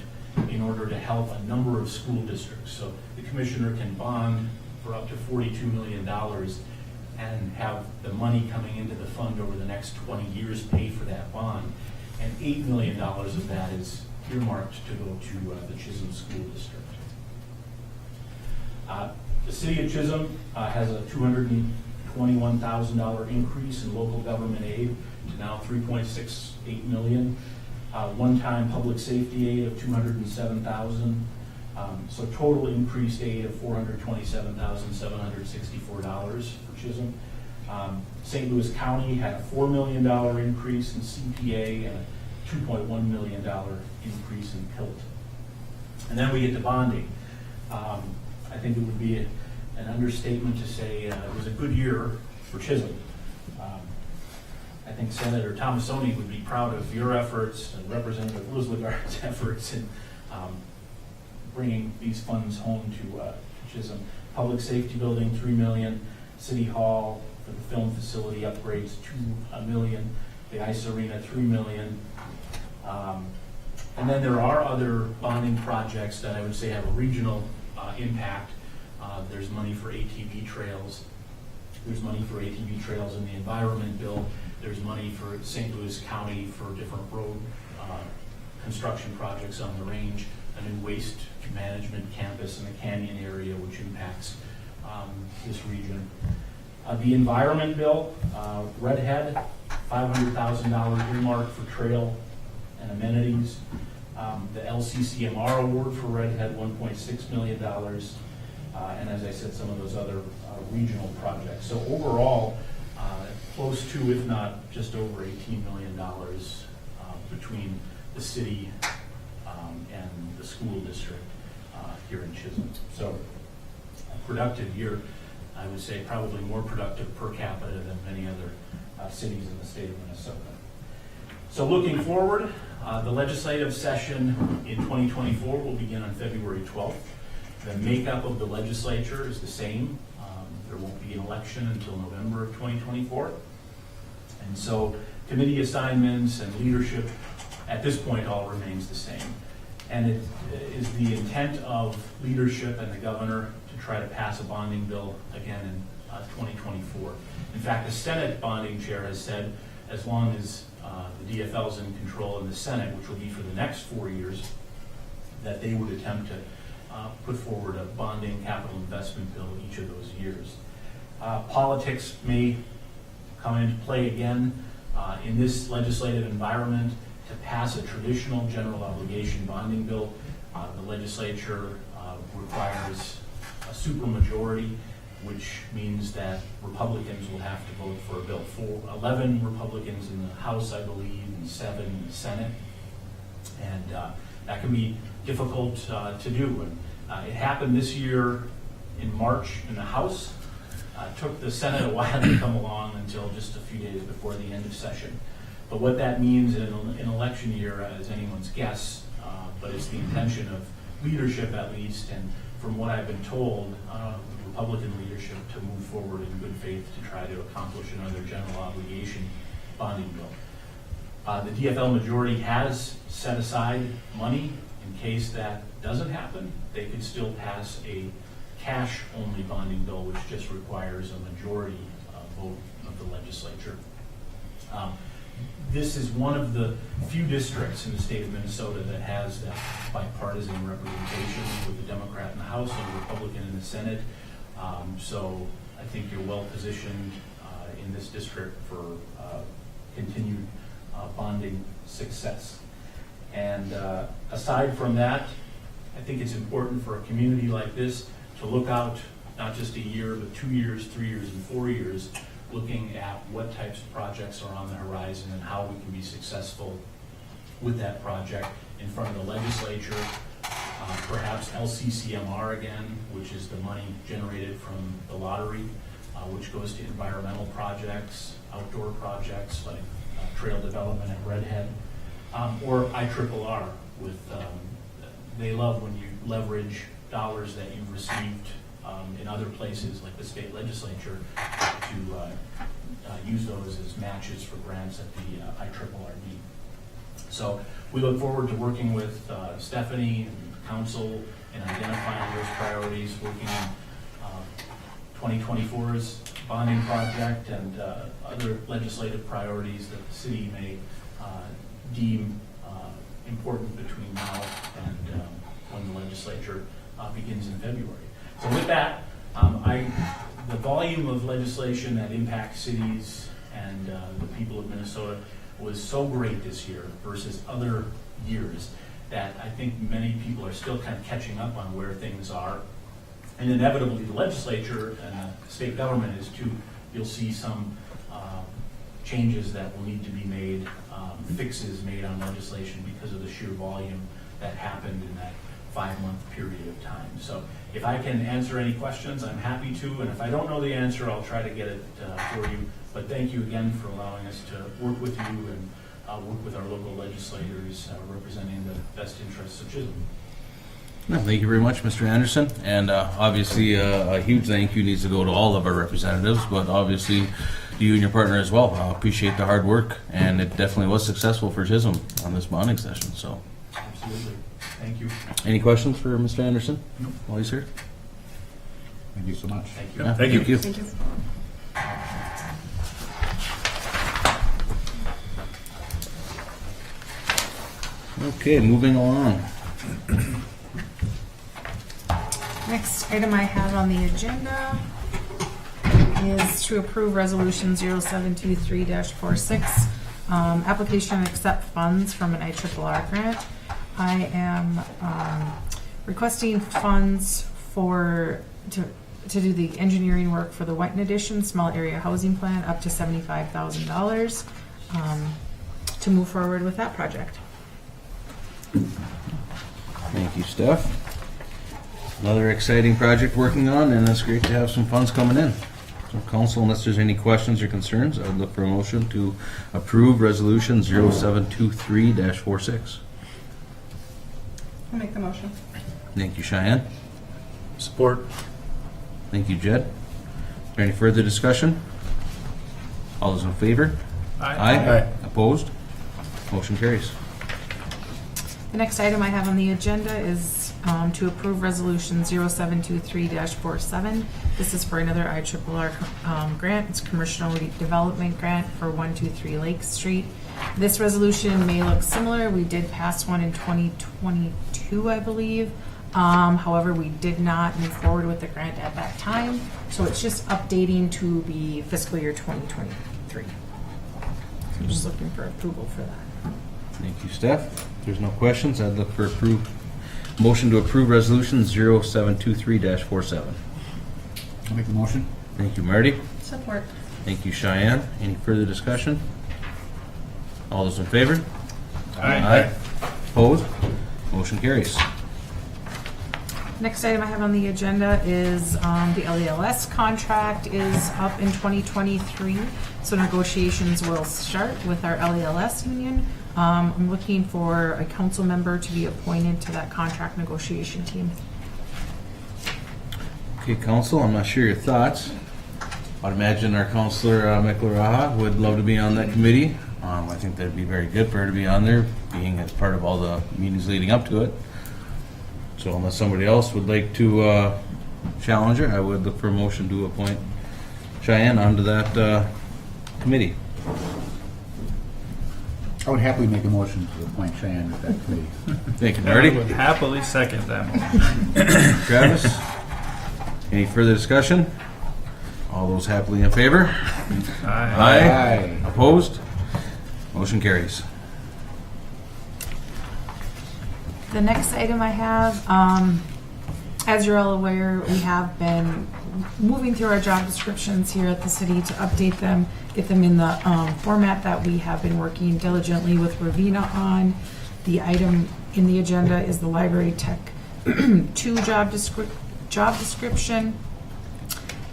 in order to help a number of school districts. So the commissioner can bond for up to $42 million and have the money coming into the fund over the next 20 years pay for that bond. And $8 million of that is earmarked to go to the Chisholm School District. The city of Chisholm has a $221,000 increase in local government aid to now $3.68 million. One-time public safety aid of $207,000. So total increased aid of $427,764 for Chisholm. St. Louis County had a $4 million increase in CPA and a $2.1 million increase in PILT. And then we get to bonding. I think it would be an understatement to say it was a good year for Chisholm. I think Senator Tomasoni would be proud of your efforts and Representative Ruslegard's efforts in bringing these funds home to Chisholm. Public safety building, $3 million. City Hall for the film facility upgrades, $2 million. The ice arena, $3 million. And then there are other bonding projects that I would say have a regional impact. There's money for ATV trails. There's money for ATV trails in the environment bill. There's money for St. Louis County for different road construction projects on the range, a new waste management campus in the Canyon area, which impacts this region. The environment bill, Redhead, $500,000 earmarked for trail and amenities. The LCCMR award for Redhead, $1.6 million. And as I said, some of those other regional projects. So overall, close to, if not just over $18 million between the city and the school district here in Chisholm. So a productive year, I would say probably more productive per capita than many other cities in the state of Minnesota. So looking forward, the legislative session in 2024 will begin on February 12th. The makeup of the legislature is the same. There won't be an election until November of 2024. And so committee assignments and leadership at this point all remains the same. And it is the intent of leadership and the governor to try to pass a bonding bill again in 2024. In fact, the Senate bonding chair has said as long as the DFL is in control in the Senate, which will be for the next 4 years, that they would attempt to put forward a bonding capital investment bill each of those years. Politics may come into play again in this legislative environment. To pass a traditional general obligation bonding bill, the legislature requires a supermajority, which means that Republicans will have to vote for a bill. 11 Republicans in the House, I believe, and 7 in the Senate. And that can be difficult to do. And it happened this year in March in the House. It took the Senate a while to come along until just a few days before the end of session. But what that means in an election year is anyone's guess, but it's the intention of leadership at least, and from what I've been told, Republican leadership to move forward in good faith to try to accomplish another general obligation bonding bill. The DFL majority has set aside money in case that doesn't happen. They could still pass a cash-only bonding bill, which just requires a majority vote of the legislature. This is one of the few districts in the state of Minnesota that has that bipartisan representation with the Democrat in the House and the Republican in the Senate. So I think you're well positioned in this district for continued bonding success. And aside from that, I think it's important for a community like this to look out not just a year, but 2 years, 3 years, and 4 years, looking at what types of projects are on the horizon and how we can be successful with that project in front of the legislature. Perhaps LCCMR again, which is the money generated from the lottery, which goes to environmental projects, outdoor projects like trail development at Redhead, or IRRR with, they love when you leverage dollars that you've received in other places like the state legislature to use those as matches for grants at the IRRD. So we look forward to working with Stephanie and council in identifying those priorities, working on 2024's bonding project and other legislative priorities that the city may deem important between now and when the legislature begins in February. So with that, the volume of legislation that impacts cities and the people of Minnesota was so great this year versus other years that I think many people are still kind of catching up on where things are. And inevitably, the legislature and the state government is too. You'll see some changes that will need to be made, fixes made on legislation because of the sheer volume that happened in that 5-month period of time. So if I can answer any questions, I'm happy to, and if I don't know the answer, I'll try to get it for you. But thank you again for allowing us to work with you and work with our local legislators representing the best interests of Chisholm. No, thank you very much, Mr. Anderson. And obviously, a huge thank you needs to go to all of our representatives, but obviously you and your partner as well. I appreciate the hard work, and it definitely was successful for Chisholm on this bonding session. So, Absolutely. Thank you. any questions for Mr. Anderson while he's here? Thank you so much. Thank you. Yeah, Thank you. Thank you. Okay, moving along. Next item I have on the agenda is to approve resolution 0723-46, application and accept funds from an IRRR grant. I am requesting funds to do the engineering work for the Whiten Addition Small Area Housing Plan up to $75,000 to move forward with that project. Thank you, Steph. Another exciting project working on, and it's great to have some funds coming in. So council, unless there's any questions or concerns, I would look for a motion to approve resolution 0723-46. I'll make the motion. Thank you, Cheyenne. Support. Thank you, Jed. Is there any further discussion? All those in favor? Aye. Opposed? Motion carries. The next item I have on the agenda is to approve resolution 0723-47. This is for another IRRR grant. It's commercial development grant for 123 Lake Street. This resolution may look similar. We did pass one in 2022, I believe. However, we did not move forward with the grant at that time. So it's just updating to be fiscal year 2023. So I'm just looking for approval for that. Thank you, Steph. If there's no questions, I'd look for motion to approve resolution 0723-47. I'll make the motion. Thank you, Marty. Support. Thank you, Cheyenne. Any further discussion? All those in favor? Aye. Opposed? Motion carries. Next item I have on the agenda is the LELS contract is up in 2023. So negotiations will start with our LELS union. I'm looking for a council member to be appointed to that contract negotiation team. Okay, council, I'm not sure your thoughts. I'd imagine our councilor, Mechleraha, would love to be on that committee. I think that'd be very good for her to be on there, being as part of all the meetings leading up to it. So unless somebody else would like to challenge her, I would look for a motion to appoint Cheyenne onto that committee. I would happily make a motion to appoint Cheyenne to that committee. Thank you, I Nardi. would happily second that motion. Travis? Any further discussion? All those happily in favor? Aye. Opposed? Motion carries. The next item I have, as you're all aware, we have been moving through our job descriptions here at the city to update them, get them in the format that we have been working diligently with Ravina on. The item in the agenda is the Library Tech 2 job description.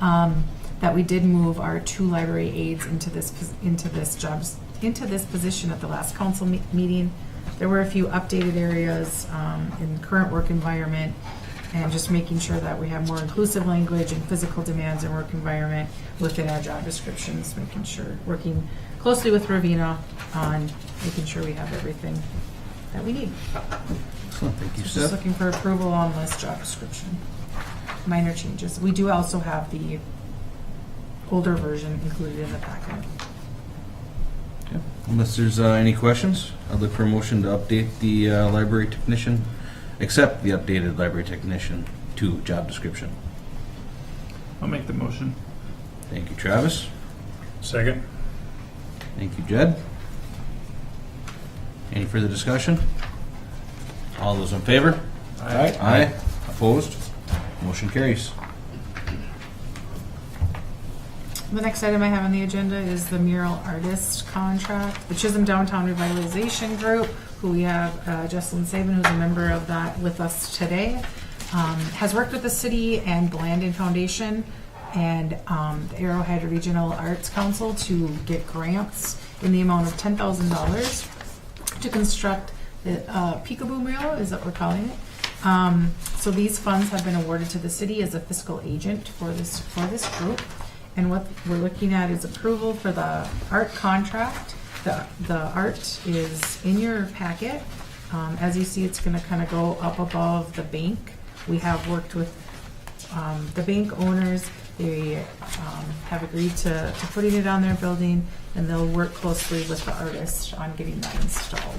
That we did move our 2 library aides into this position at the last council meeting. There were a few updated areas in the current work environment, and just making sure that we have more inclusive language and physical demands in work environment within our job descriptions, making sure, working closely with Ravina on making sure we have everything that we need. Excellent. Thank you, So just Steph. looking for approval on this job description. Minor changes. We do also have the older version included in the packet. Okay. Unless there's any questions, I'd look for a motion to update the library technician, accept the updated library technician 2 job description. I'll make the motion. Thank you, Travis. Second. Thank you, Jed. Any further discussion? All those in favor? Aye. Opposed? Motion carries. The next item I have on the agenda is the mural artist contract. The Chisholm Downtown Revitalization Group, who we have Jesselyn Saban, who's a member of that, with us today, has worked with the city and the Landon Foundation and the Arrowhead Regional Arts Council to get grants in the amount of $10,000 to construct the peekaboo mural, is what we're calling it. So these funds have been awarded to the city as a fiscal agent for this group. And what we're looking at is approval for the art contract. The art is in your packet. As you see, it's going to kind of go up above the bank. We have worked with the bank owners. They have agreed to putting it on their building, and they'll work closely with the artist on getting that installed.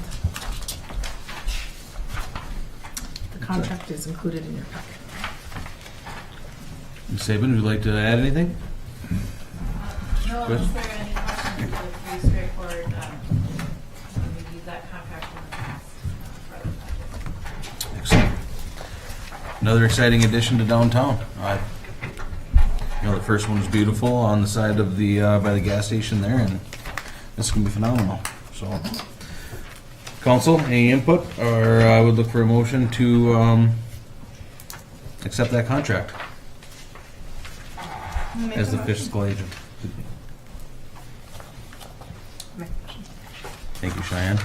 The contract is included in your packet. Ms. Saban, would you like to add anything? No, Chris? is there any questions? It's pretty straightforward. We used that contract in the past for other projects. Excellent. Another exciting addition to downtown. The first one was beautiful on the side of the, by the gas station there, and this is gonna be phenomenal, so. Council, any input, or I would look for a motion to, accept that contract as the fiscal agent. Thank you, Cheyenne.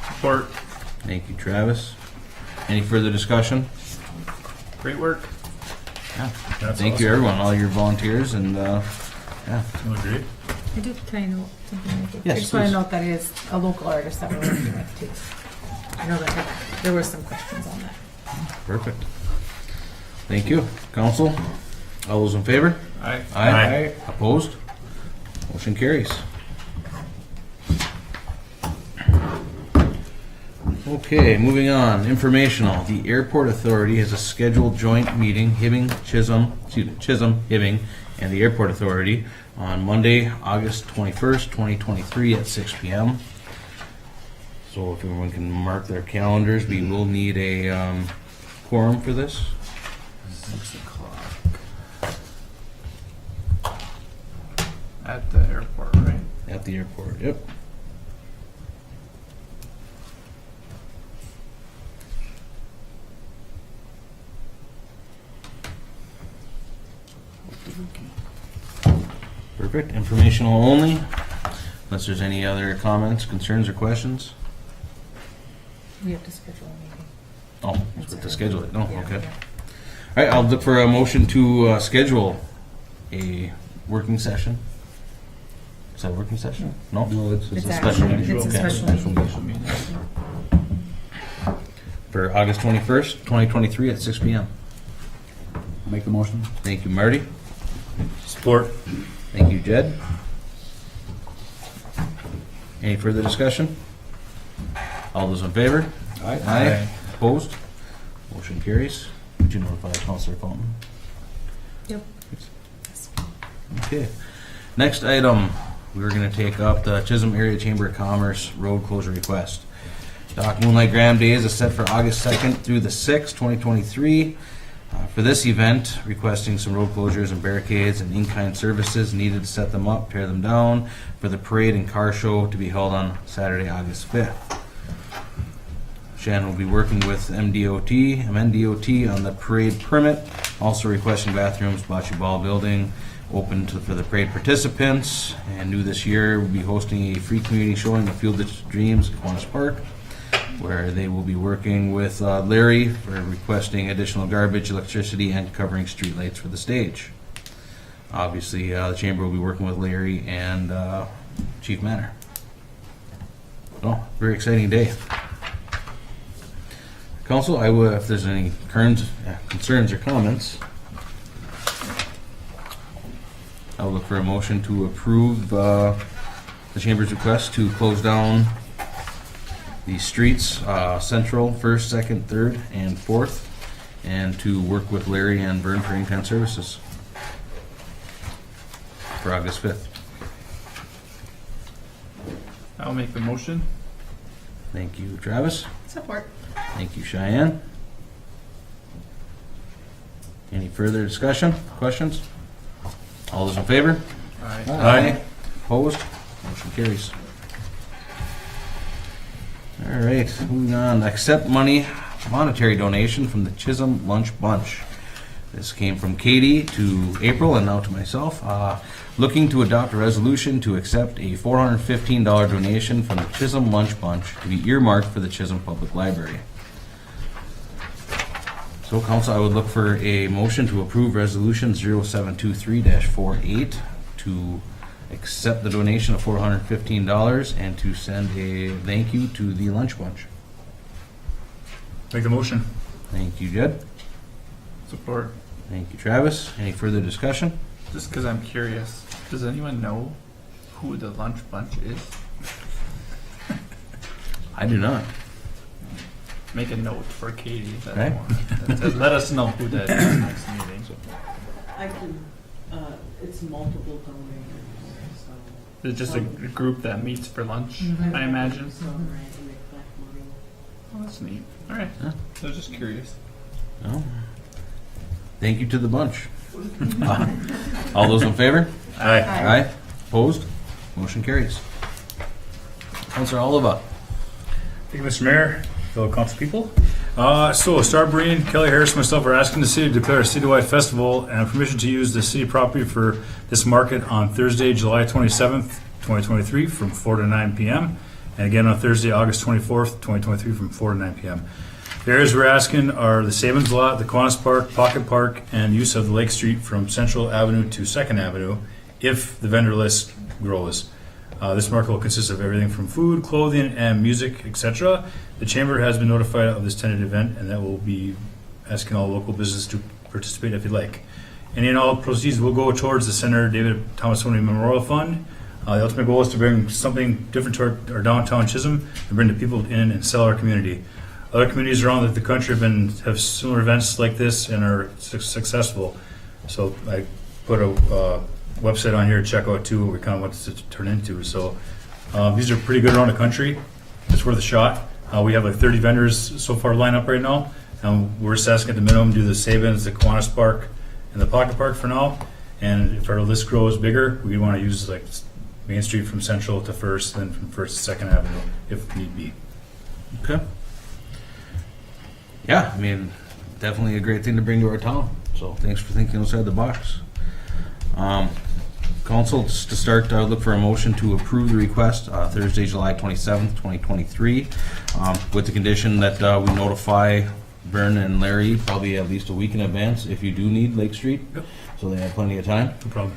Support. Thank you, Travis. Any further discussion? Great work. Yeah. That's Thank you, awesome. everyone, all your volunteers, and, yeah. Really great. I do, can I note something? Like Yes, I just want please. to note that it is a local artist that we're working with too. I know that there were some questions on that. Perfect. Thank you. Council, all those in favor? Aye. Aye. Opposed? Motion carries. Okay, moving on. Informational. The Airport Authority has a scheduled joint meeting, Chisholm, Hibbing, and the Airport Authority on Monday, August 21st, 2023 at 6 p.m. So if everyone can mark their calendars, we will need a quorum for this. 6 o'clock. At the airport, right? At the airport, yep. Perfect, informational only, unless there's any other comments, concerns, or questions? We have to schedule a meeting. Oh, That's to it. schedule it, no, Yeah, okay. yeah. All right, I'll look for a motion to schedule a working session. Is that a working session? No? No, it's It's a actually- special meeting. it's a Okay. special meeting. For August 21st, 2023 at 6 p.m. Make the motion. Thank you, Marty. Support. Thank you, Jed. Any further discussion? All those in favor? Aye. Opposed? Motion carries. Would you notify Councilor Fulton? Yep. Okay. Next item, we're going to take up the Chisholm Area Chamber of Commerce road closure request. Dock Moonlight Graham Days is set for August 2nd through the 6th, 2023. For this event, requesting some road closures and barricades and in-kind services needed to set them up, tear them down for the parade and car show to be held on Saturday, August 5th. Shannon will be working with MNDOT on the parade permit, also requesting bathrooms, bocce ball building, open for the parade participants. And new this year, we'll be hosting a free community showing of Field of Dreams at Kiwanis Park, where they will be working with Larry for requesting additional garbage, electricity, and covering streetlights for the stage. Obviously, the chamber will be working with Larry and Chief Manor. So, very exciting day. Council, I will, if there's any concerns or comments, I will look for a motion to approve the chamber's request to close down the streets, Central, 1st, 2nd, 3rd, and 4th, and to work with Larry and Vern for in-kind services for August 5th. I'll make the motion. Thank you, Travis. Support. Thank you, Cheyenne. Any further discussion, questions? All those in favor? Aye. Aye. Opposed? Motion carries. All right, moving on. Accept monetary donation from the Chisholm Lunch Bunch. This came from Katie to April and now to myself. Looking to adopt a resolution to accept a $415 donation from the Chisholm Lunch Bunch to be earmarked for the Chisholm Public Library. So, Council, I would look for a motion to approve Resolution 0723-48 to accept the donation of $415 and to send a thank you to the Lunch Bunch. Make the motion. Thank you, Jed. Support. Thank you, Travis. Any further discussion? Just because I'm curious, does anyone know who the Lunch Bunch is? I do not. make a note for Katie. Okay. Let us know who that is next meeting. I can, it's multiple donors, so. It's just a group that meets for lunch, Mhm. I imagine. So, right, and they collect money. Oh, that's neat. All right. Yeah. I was just curious. No. Thank you to the bunch. All those in favor? Aye. Aye. Opposed? Motion carries. Councilor Oliva. Thank you, Mr. Mayor, fellow council people. So Star Breen, Kelly Harris, and myself are asking the city to declare a citywide festival and permission to use the city property for this market on Thursday, July 27th, 2023 from 4 to 9 p.m. and again on Thursday, August 24th, 2023 from 4 to 9 p.m. The areas we're asking are the Sabins Lot, the Kiwanis Park, Pocket Park, and use of the Lake Street from Central Avenue to 2nd Avenue if the vendor list grows. This market will consist of everything from food, clothing, and music, etc. The chamber has been notified of this tentative event, and that will be asking all local businesses to participate if you'd like. Any and all proceeds will go towards the Senator David Thomasoni Memorial Fund. The ultimate goal is to bring something different to our downtown Chisholm and bring the people in and sell our community. Other communities around the country have similar events like this and are successful. So I put a website on here to check out too what we kind of want this to turn into. So these are pretty good around the country. It's worth a shot. We have like 30 vendors so far lined up right now. We're just asking at the minimum do the Sabins, the Kiwanis Park, and the Pocket Park for now. And if our list grows bigger, we want to use like Main Street from Central to First, and from First to 2nd Avenue if need be. Okay. Yeah, I mean, definitely a great thing to bring to our town. So thanks for thinking outside the box. Council, just to start, look for a motion to approve the request Thursday, July 27th, 2023, with the condition that we notify Vern and Larry probably at least a week in advance if you do need Lake Street, so they have plenty of time. No problem.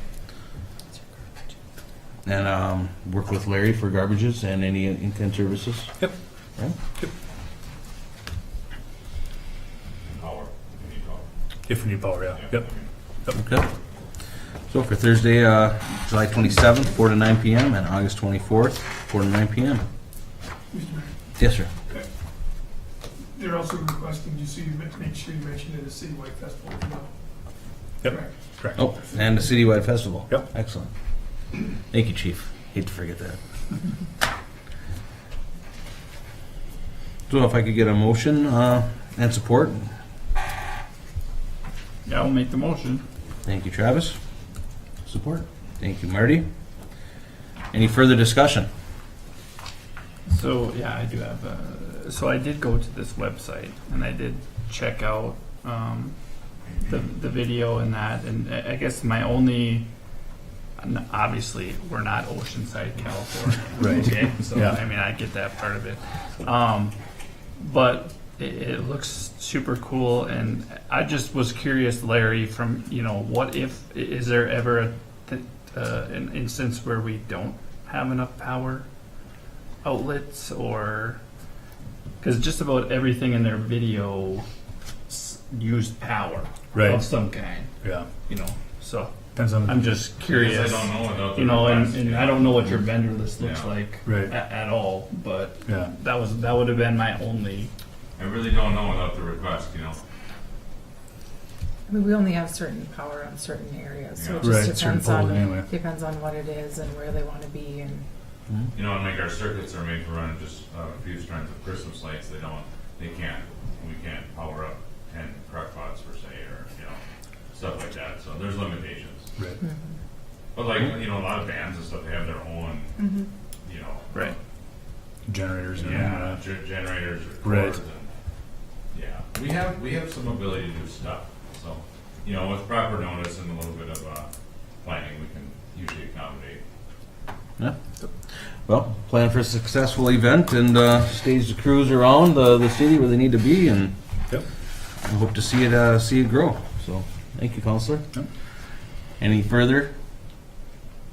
And work with Larry for garbages and any in-kind services. Yep. Right? Yep. Power, if you need power. If we need power, yeah. Yep. Okay. So for Thursday, July 27th, 4 to 9 p.m. and August 24th, 4 to 9 p.m. Mr. Mayor, Yes, sir. they're also requesting, just so you make sure you mention it as citywide festival as well. Yep. Correct. Correct. Oh, and the citywide festival. Yep. Excellent. Thank you, Chief. Hate to forget that. So if I could get a motion and support. Yeah, I'll make the motion. Thank you, Travis. Support. Thank you, Marty. Any further discussion? So yeah, I do have. So I did go to this website and I did check out the video and that, and I guess my only. Obviously, we're not Oceanside, California. Right. Okay. So Yeah. I mean, I get that part of it, but it looks super cool, and I just was curious, Larry. From what if is there ever an instance where we don't have enough power outlets, or because just about everything in their video used power Right. of some kind. Yeah. So. Depends on. I'm just curious, I don't know without the request, and I don't know what your vendor list looks Yeah. like Right. at all, but Yeah. that would have been my only. I really don't know without the request, I mean, we only have certain power on certain areas, so it Yeah. just Right, certain depends on, poles anyway. depends on what it is and where they want to be and. and like our circuits are made to run just a few strands of Christmas lights. We can't power up 10 crock pots per se, or stuff like that. So there's limitations. Right. But like a lot of bands and stuff, they have their own, Right. Generators. And yeah, generators or Right. cords. And, yeah, we have some ability to do stuff. So with proper notice and a little bit of planning, we can usually accommodate. Yeah. Well, plan for a successful event and stage the crews around the city where they need to be, and Yep. I hope to see it grow. So, thank you, Counselor. Yep. Any further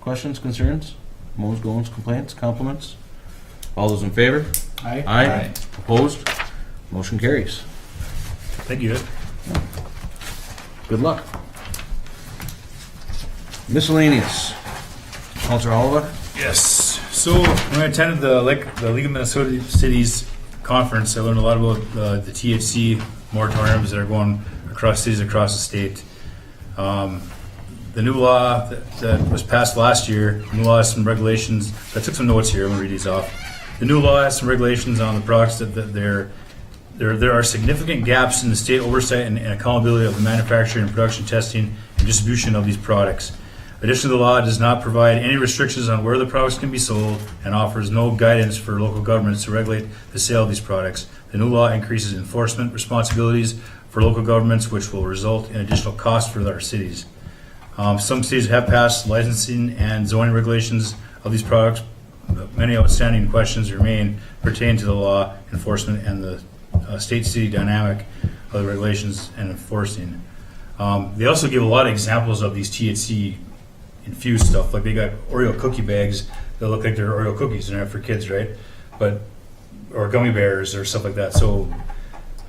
questions, concerns, mows, goings, complaints, compliments? All those in favor? Aye. Aye. Opposed? Motion carries. Thank you. Good luck. Miscellaneous. Counselor Oliver? Yes. So when I attended the League of Minnesota Cities conference, I learned a lot about the THC moratoriums that are going across cities across the state. The new law that was passed last year, the new law has some regulations. I took some notes here. I'm going to read these off. The new law has some regulations on the products that there are significant gaps in the state oversight and accountability of the manufacturing and production, testing, and distribution of these products. Additionally, the law does not provide any restrictions on where the products can be sold and offers no guidance for local governments to regulate the sale of these products. The new law increases enforcement responsibilities for local governments, which will result in additional costs for our cities. Some cities have passed licensing and zoning regulations of these products. Many outstanding questions remain pertaining to the law enforcement and the state-city dynamic of the regulations and enforcing. They also give a lot of examples of these THC infused stuff. Like they got Oreo cookie bags that look like they're Oreo cookies and they're for kids, right? Or gummy bears or stuff like that. So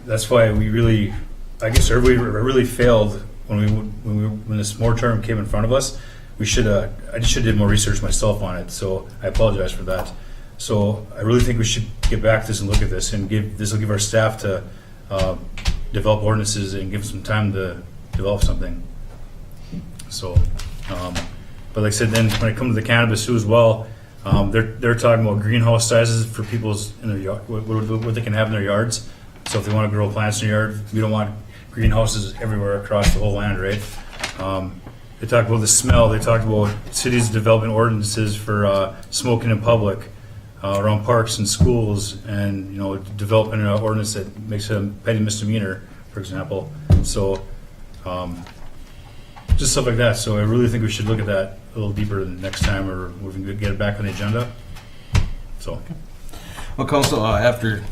that's why we really, I guess everybody really failed when this moratorium came in front of us. I should have did more research myself on it. So I apologize for that. So I really think we should get back to this and look at this, and this will give our staff to develop ordinances and give them some time to develop something. So, but like I said, then when it comes to the cannabis too as well, they're talking about greenhouse sizes for people's in their yard, what they can have in their yards. So if they want to grow plants in their yard, we don't want greenhouses everywhere across the whole land, right? They talked about the smell. They talked about cities developing ordinances for smoking in public around parks and schools, and developing an ordinance that makes it a petty misdemeanor, for example. So just stuff like that. So I really think we should look at that a little deeper next time, or we can get it back on the agenda. So, Well, Council, after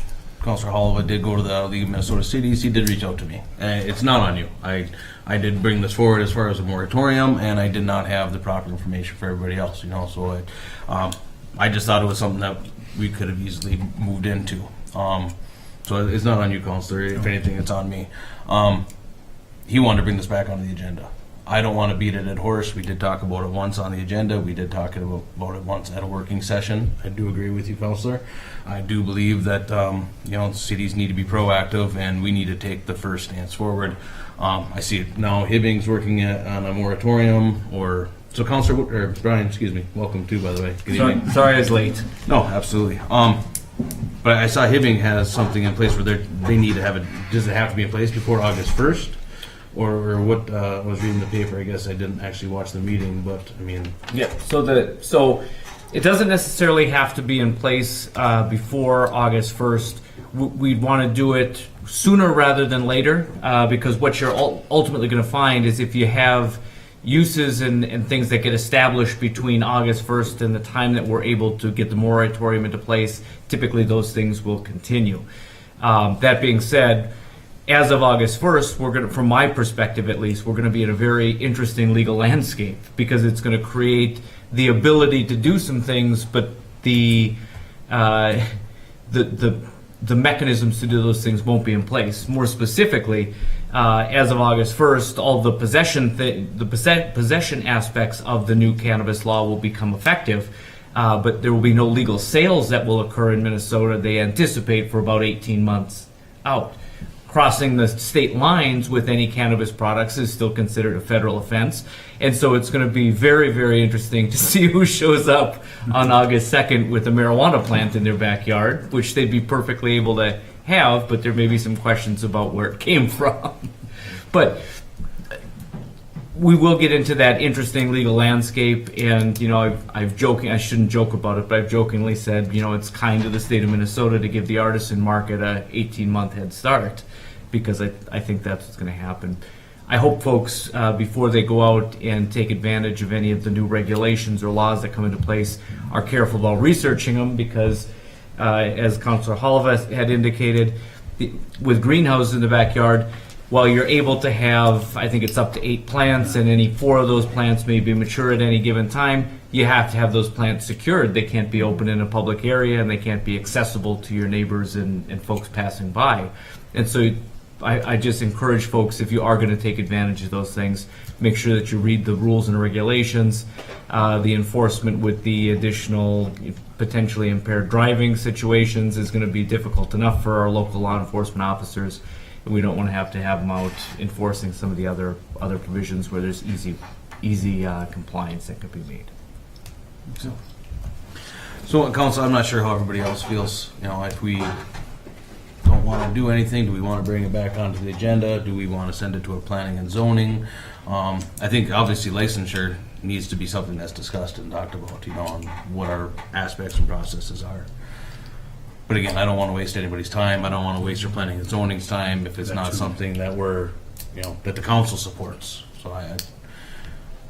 Councilor Holloway did go to the League of Minnesota Cities, he did reach out to me. It's not on you. I did bring this forward as far as a moratorium, and I did not have the proper information for everybody else. So I just thought it was something that we could have easily moved into. So it's not on you, Councilor. If anything, it's on me. He wanted to bring this back onto the agenda. I don't want to beat a dead horse. We did talk about it once on the agenda. We did talk about it once at a working session. I do agree with you, Councilor. I do believe that cities need to be proactive, and we need to take the first stance forward. I see it now. Hibbing's working on a moratorium, so Councilor Brian, excuse me. Welcome too, by the way. Good evening. Sorry I was late. No, absolutely. But I saw Hibbing has something in place where they need to have it. Does it have to be in place before August 1st? Or what? I was reading the paper. I guess I didn't actually watch the meeting, but I mean, Yeah. So it doesn't necessarily have to be in place before August 1st. We'd want to do it sooner rather than later, because what you're ultimately going to find is if you have uses and things that get established between August 1st and the time that we're able to get the moratorium into place, typically those things will continue. That being said, as of August 1st, from my perspective at least, we're going to be in a very interesting legal landscape, because it's going to create the ability to do some things, but the mechanisms to do those things won't be in place. More specifically, as of August 1st, all the possession aspects of the new cannabis law will become effective, but there will be no legal sales that will occur in Minnesota, they anticipate, for about 18 months out. Crossing the state lines with any cannabis products is still considered a federal offense. And so it's going to be very, very interesting to see who shows up on August 2nd with a marijuana plant in their backyard, which they'd be perfectly able to have, but there may be some questions about where it came from. But we will get into that interesting legal landscape, and I shouldn't joke about it, but I've jokingly said, it's kind of the state of Minnesota to give the artisan market a 18-month head start, because I think that's what's going to happen. I hope folks, before they go out and take advantage of any of the new regulations or laws that come into place, are careful about researching them, because as Councilor Holloway had indicated, with greenhouses in the backyard, while you're able to have, I think it's up to 8 plants, and any 4 of those plants may be mature at any given time, you have to have those plants secured. They can't be open in a public area, and they can't be accessible to your neighbors and folks passing by. And so I just encourage folks, if you are going to take advantage of those things, make sure that you read the rules and regulations, the enforcement with the additional potentially impaired driving situations is going to be difficult enough for our local law enforcement officers, and we don't want to have them out enforcing some of the other provisions where there's easy compliance that could be made. So, council, I'm not sure how everybody else feels. You know, if we don't want to do anything, do we want to bring it back onto the agenda? Do we want to send it to a planning and zoning? I think obviously licensure needs to be something that's discussed and talked about, you know, on what our aspects and processes are. But again, I don't want to waste anybody's time. I don't want to waste your planning and zoning's time if it's not something that that the council supports. So I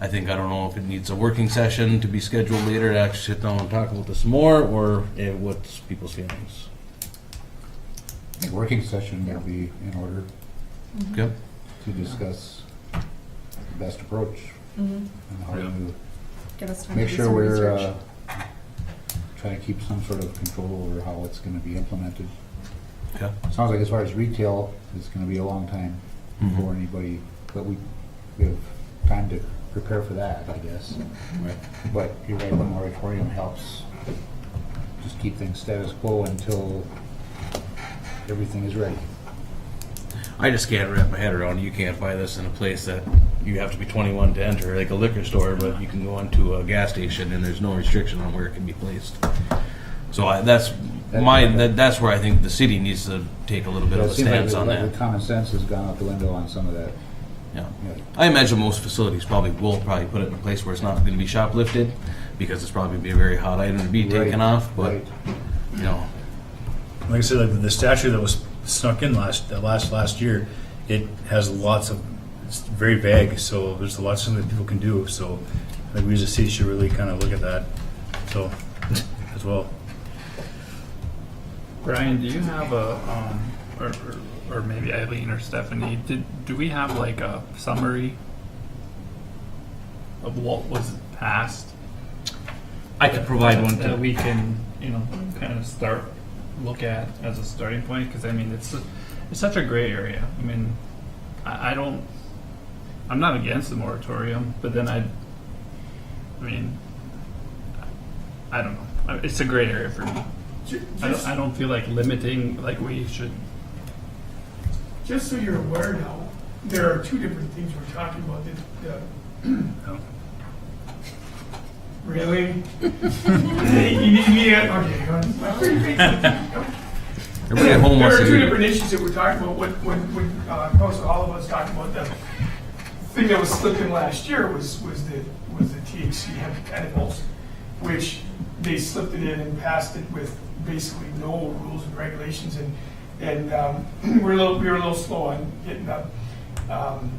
think, I don't know if it needs a working session to be scheduled later to actually sit down and talk about this some more, or what's people's feelings. A working session will be in order Okay. to discuss the best approach and how to Give us time make to do sure some we're research. trying to keep some sort of control over how it's going to be implemented. Okay. Sounds like as far as retail, it's going to be a long time before anybody, but we have time to prepare for that, I guess. Right. But you're right, the moratorium helps just keep things status quo until everything is ready. I just can't wrap my head around, you can't buy this in a place that you have to be 21 to enter, like a liquor store, but you can go into a gas station and there's no restriction on where it can be placed. So that's where I think the city needs to take a little bit of a stance on that. The common sense has gone out the window on some of that. Yeah. I imagine most facilities will probably put it in a place where it's not going to be shoplifted, because it's probably be a very hot item to be taken off, but, you know. Like I said, like the statute that was snuck in last year, it has lots of, it's very vague, so there's lots of things that people can do, so I think we as a city should really kind of look at that, so, as well. Brian, do you have or maybe Eileen or Stephanie, do we have like a summary of what was passed? I could provide one that too. we can, kind of look at as a starting point, because I mean it's such a gray area. I mean, I'm not against the moratorium, but then I don't know. It's a gray area for me. I don't feel like limiting, like we should. Just so you're aware now, there are two different things we're talking about. Really? You need me at, okay, go on. Everybody at home wants There to are two do different issues that we're talking about. When Council Oliver was talking about the thing that was slipped in last year was the THC hemp edibles, which they slipped it in and passed it with basically no rules and regulations, and we were a little slow on getting a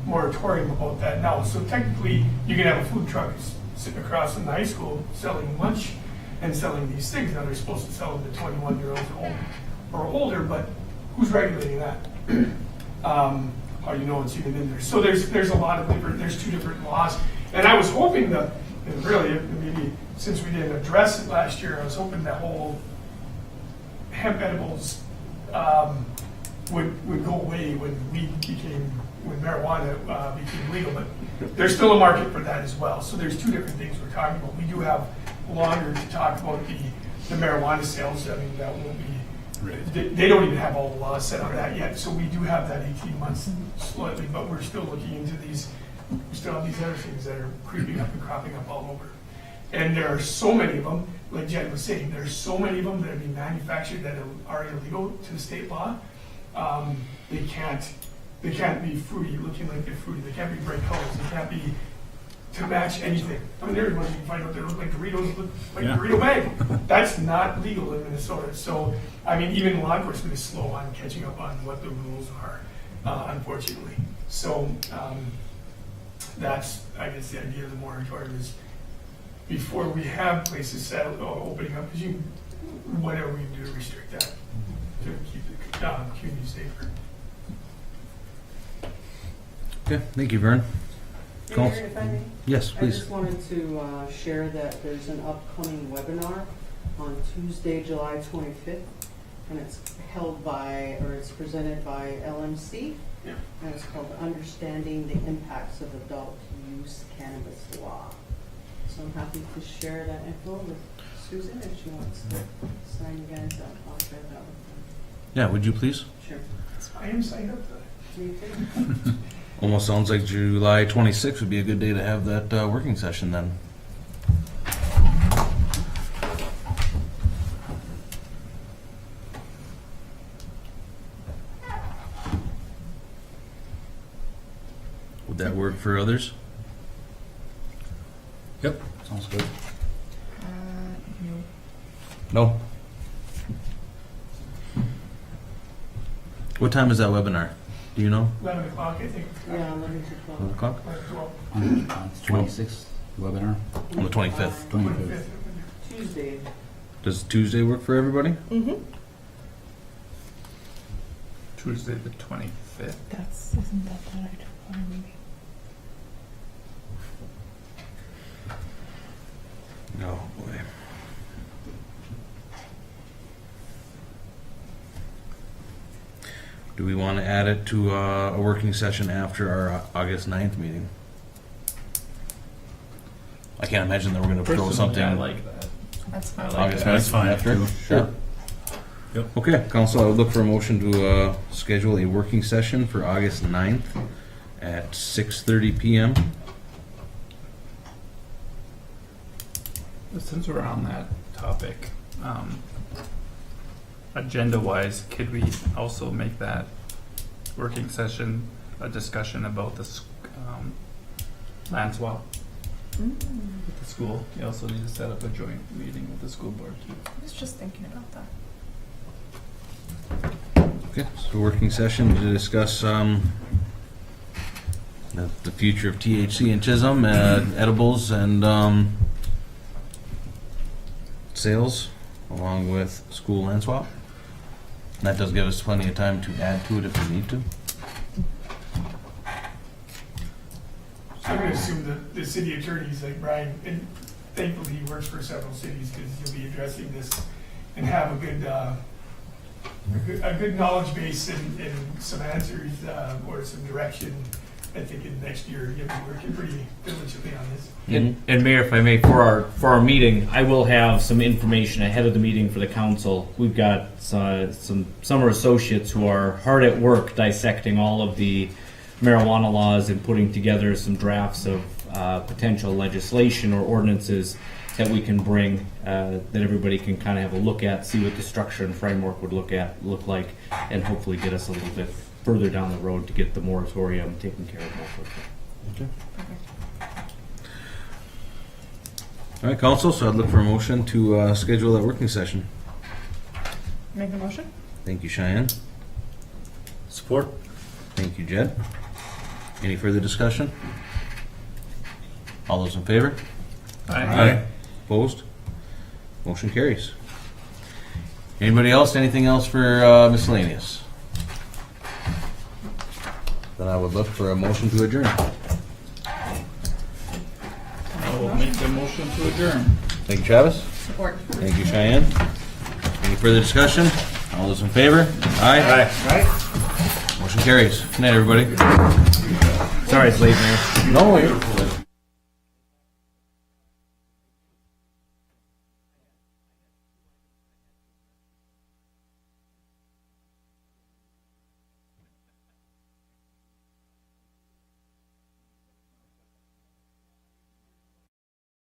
moratorium about that now. So technically, you can have a food truck sitting across from the high school selling lunch and selling these things. Now they're supposed to sell them to 21-year-olds or older, but who's regulating that? How you know it's even in there? So there's a lot of there's two different laws, and I was hoping that, and really maybe since we didn't address it last year, I was hoping that whole hemp edibles would go away when marijuana became legal, but there's still a market for that as well. So there's two different things we're talking about. We do have longer to talk about the marijuana sales. I mean, that won't be. Right. They don't even have all the laws set on that yet. So we do have that 18 months slightly, but we're still looking into these. We still have these other things that are creeping up and cropping up all over. And there are so many of them, like Jen was saying, there's so many of them that are being manufactured that are illegal to the state law. They can't be fruity, looking like they're fruity. They can't be bright colors. They can't be to match anything. I mean, there's ones you can find out that look like Doritos, look like Dorito bag. That's not legal in Minnesota. So, I mean, even law enforcement is slow on catching up on what the rules are, unfortunately. So, that's, I guess, the idea of the moratorium is before we have places opening up, because whatever we can do to restrict that to keep the community safer. Okay, thank you, Vern. Mayor, if I may? Yes, I please. just wanted to share that there's an upcoming webinar on Tuesday, July 25th, and it's it's presented by LMC, and it's called Understanding the Impacts of Adult Use Cannabis Law. So I'm happy to share that info with Susan, if she wants to sign you guys up, I'll share that with Yeah, would you please? them. Sure. I am signed up for that. Me too. Almost sounds like July 26th would be a good day to have that working session then. Would that work for others? Yep. Sounds good. No. What time is that webinar? Do you know? 11 o'clock, I think. Yeah, 11 to 12. 12 o'clock? 26th webinar. On the 25th. 25th. Tuesday. Does Tuesday work for everybody? Mm-hmm. Tuesday the 25th. Isn't that the night of our meeting? Oh, boy. Do we want to add it to a working session after our August 9th meeting? I can't imagine that we're going to throw Personally, something. I like that. That's I fine. like August that. 9th That's fine, after? too. Sure. Yep. Okay, council, I would look for a motion to schedule a working session for August 9th at 6:30 PM. Since we're on that topic, agenda-wise, could we also make that working session a discussion about the land swap with the school? You also need to set up a joint meeting with the school board too. I was just thinking about that. Okay, so working session to discuss the future of THC in Chisholm, edibles and sales, along with school land swap. And that does give us plenty of time to add to it if we need to. I'm going to assume that the city attorneys like Brian, and thankfully he works for several cities because he'll be addressing this and have a good knowledge base and some answers or some direction. I think in next year you'll be working pretty diligently on this. And Mayor, if I may, for our meeting, I will have some information ahead of the meeting for the council. We've got some summer associates who are hard at work dissecting all of the marijuana laws and putting together some drafts of potential legislation or ordinances that we can bring that everybody can kind of have a look at, see what the structure and framework would look like, and hopefully get us a little bit further down the road to get the moratorium taken care of more quickly. Okay. All right, council, so I'd look for a motion to schedule that working session. Make the motion? Thank you, Cheyenne. Support. Thank you, Jed. Any further discussion? All those in favor? Aye. Opposed? Motion carries. Anybody else? Anything else for miscellaneous? Then I would look for a motion to adjourn. I will make the motion to adjourn. Thank you, Travis. Support. Thank you, Cheyenne. Any further discussion? All those in favor? Aye. Aye. Motion carries. Good night, everybody. Sorry it's late, Mayor. No,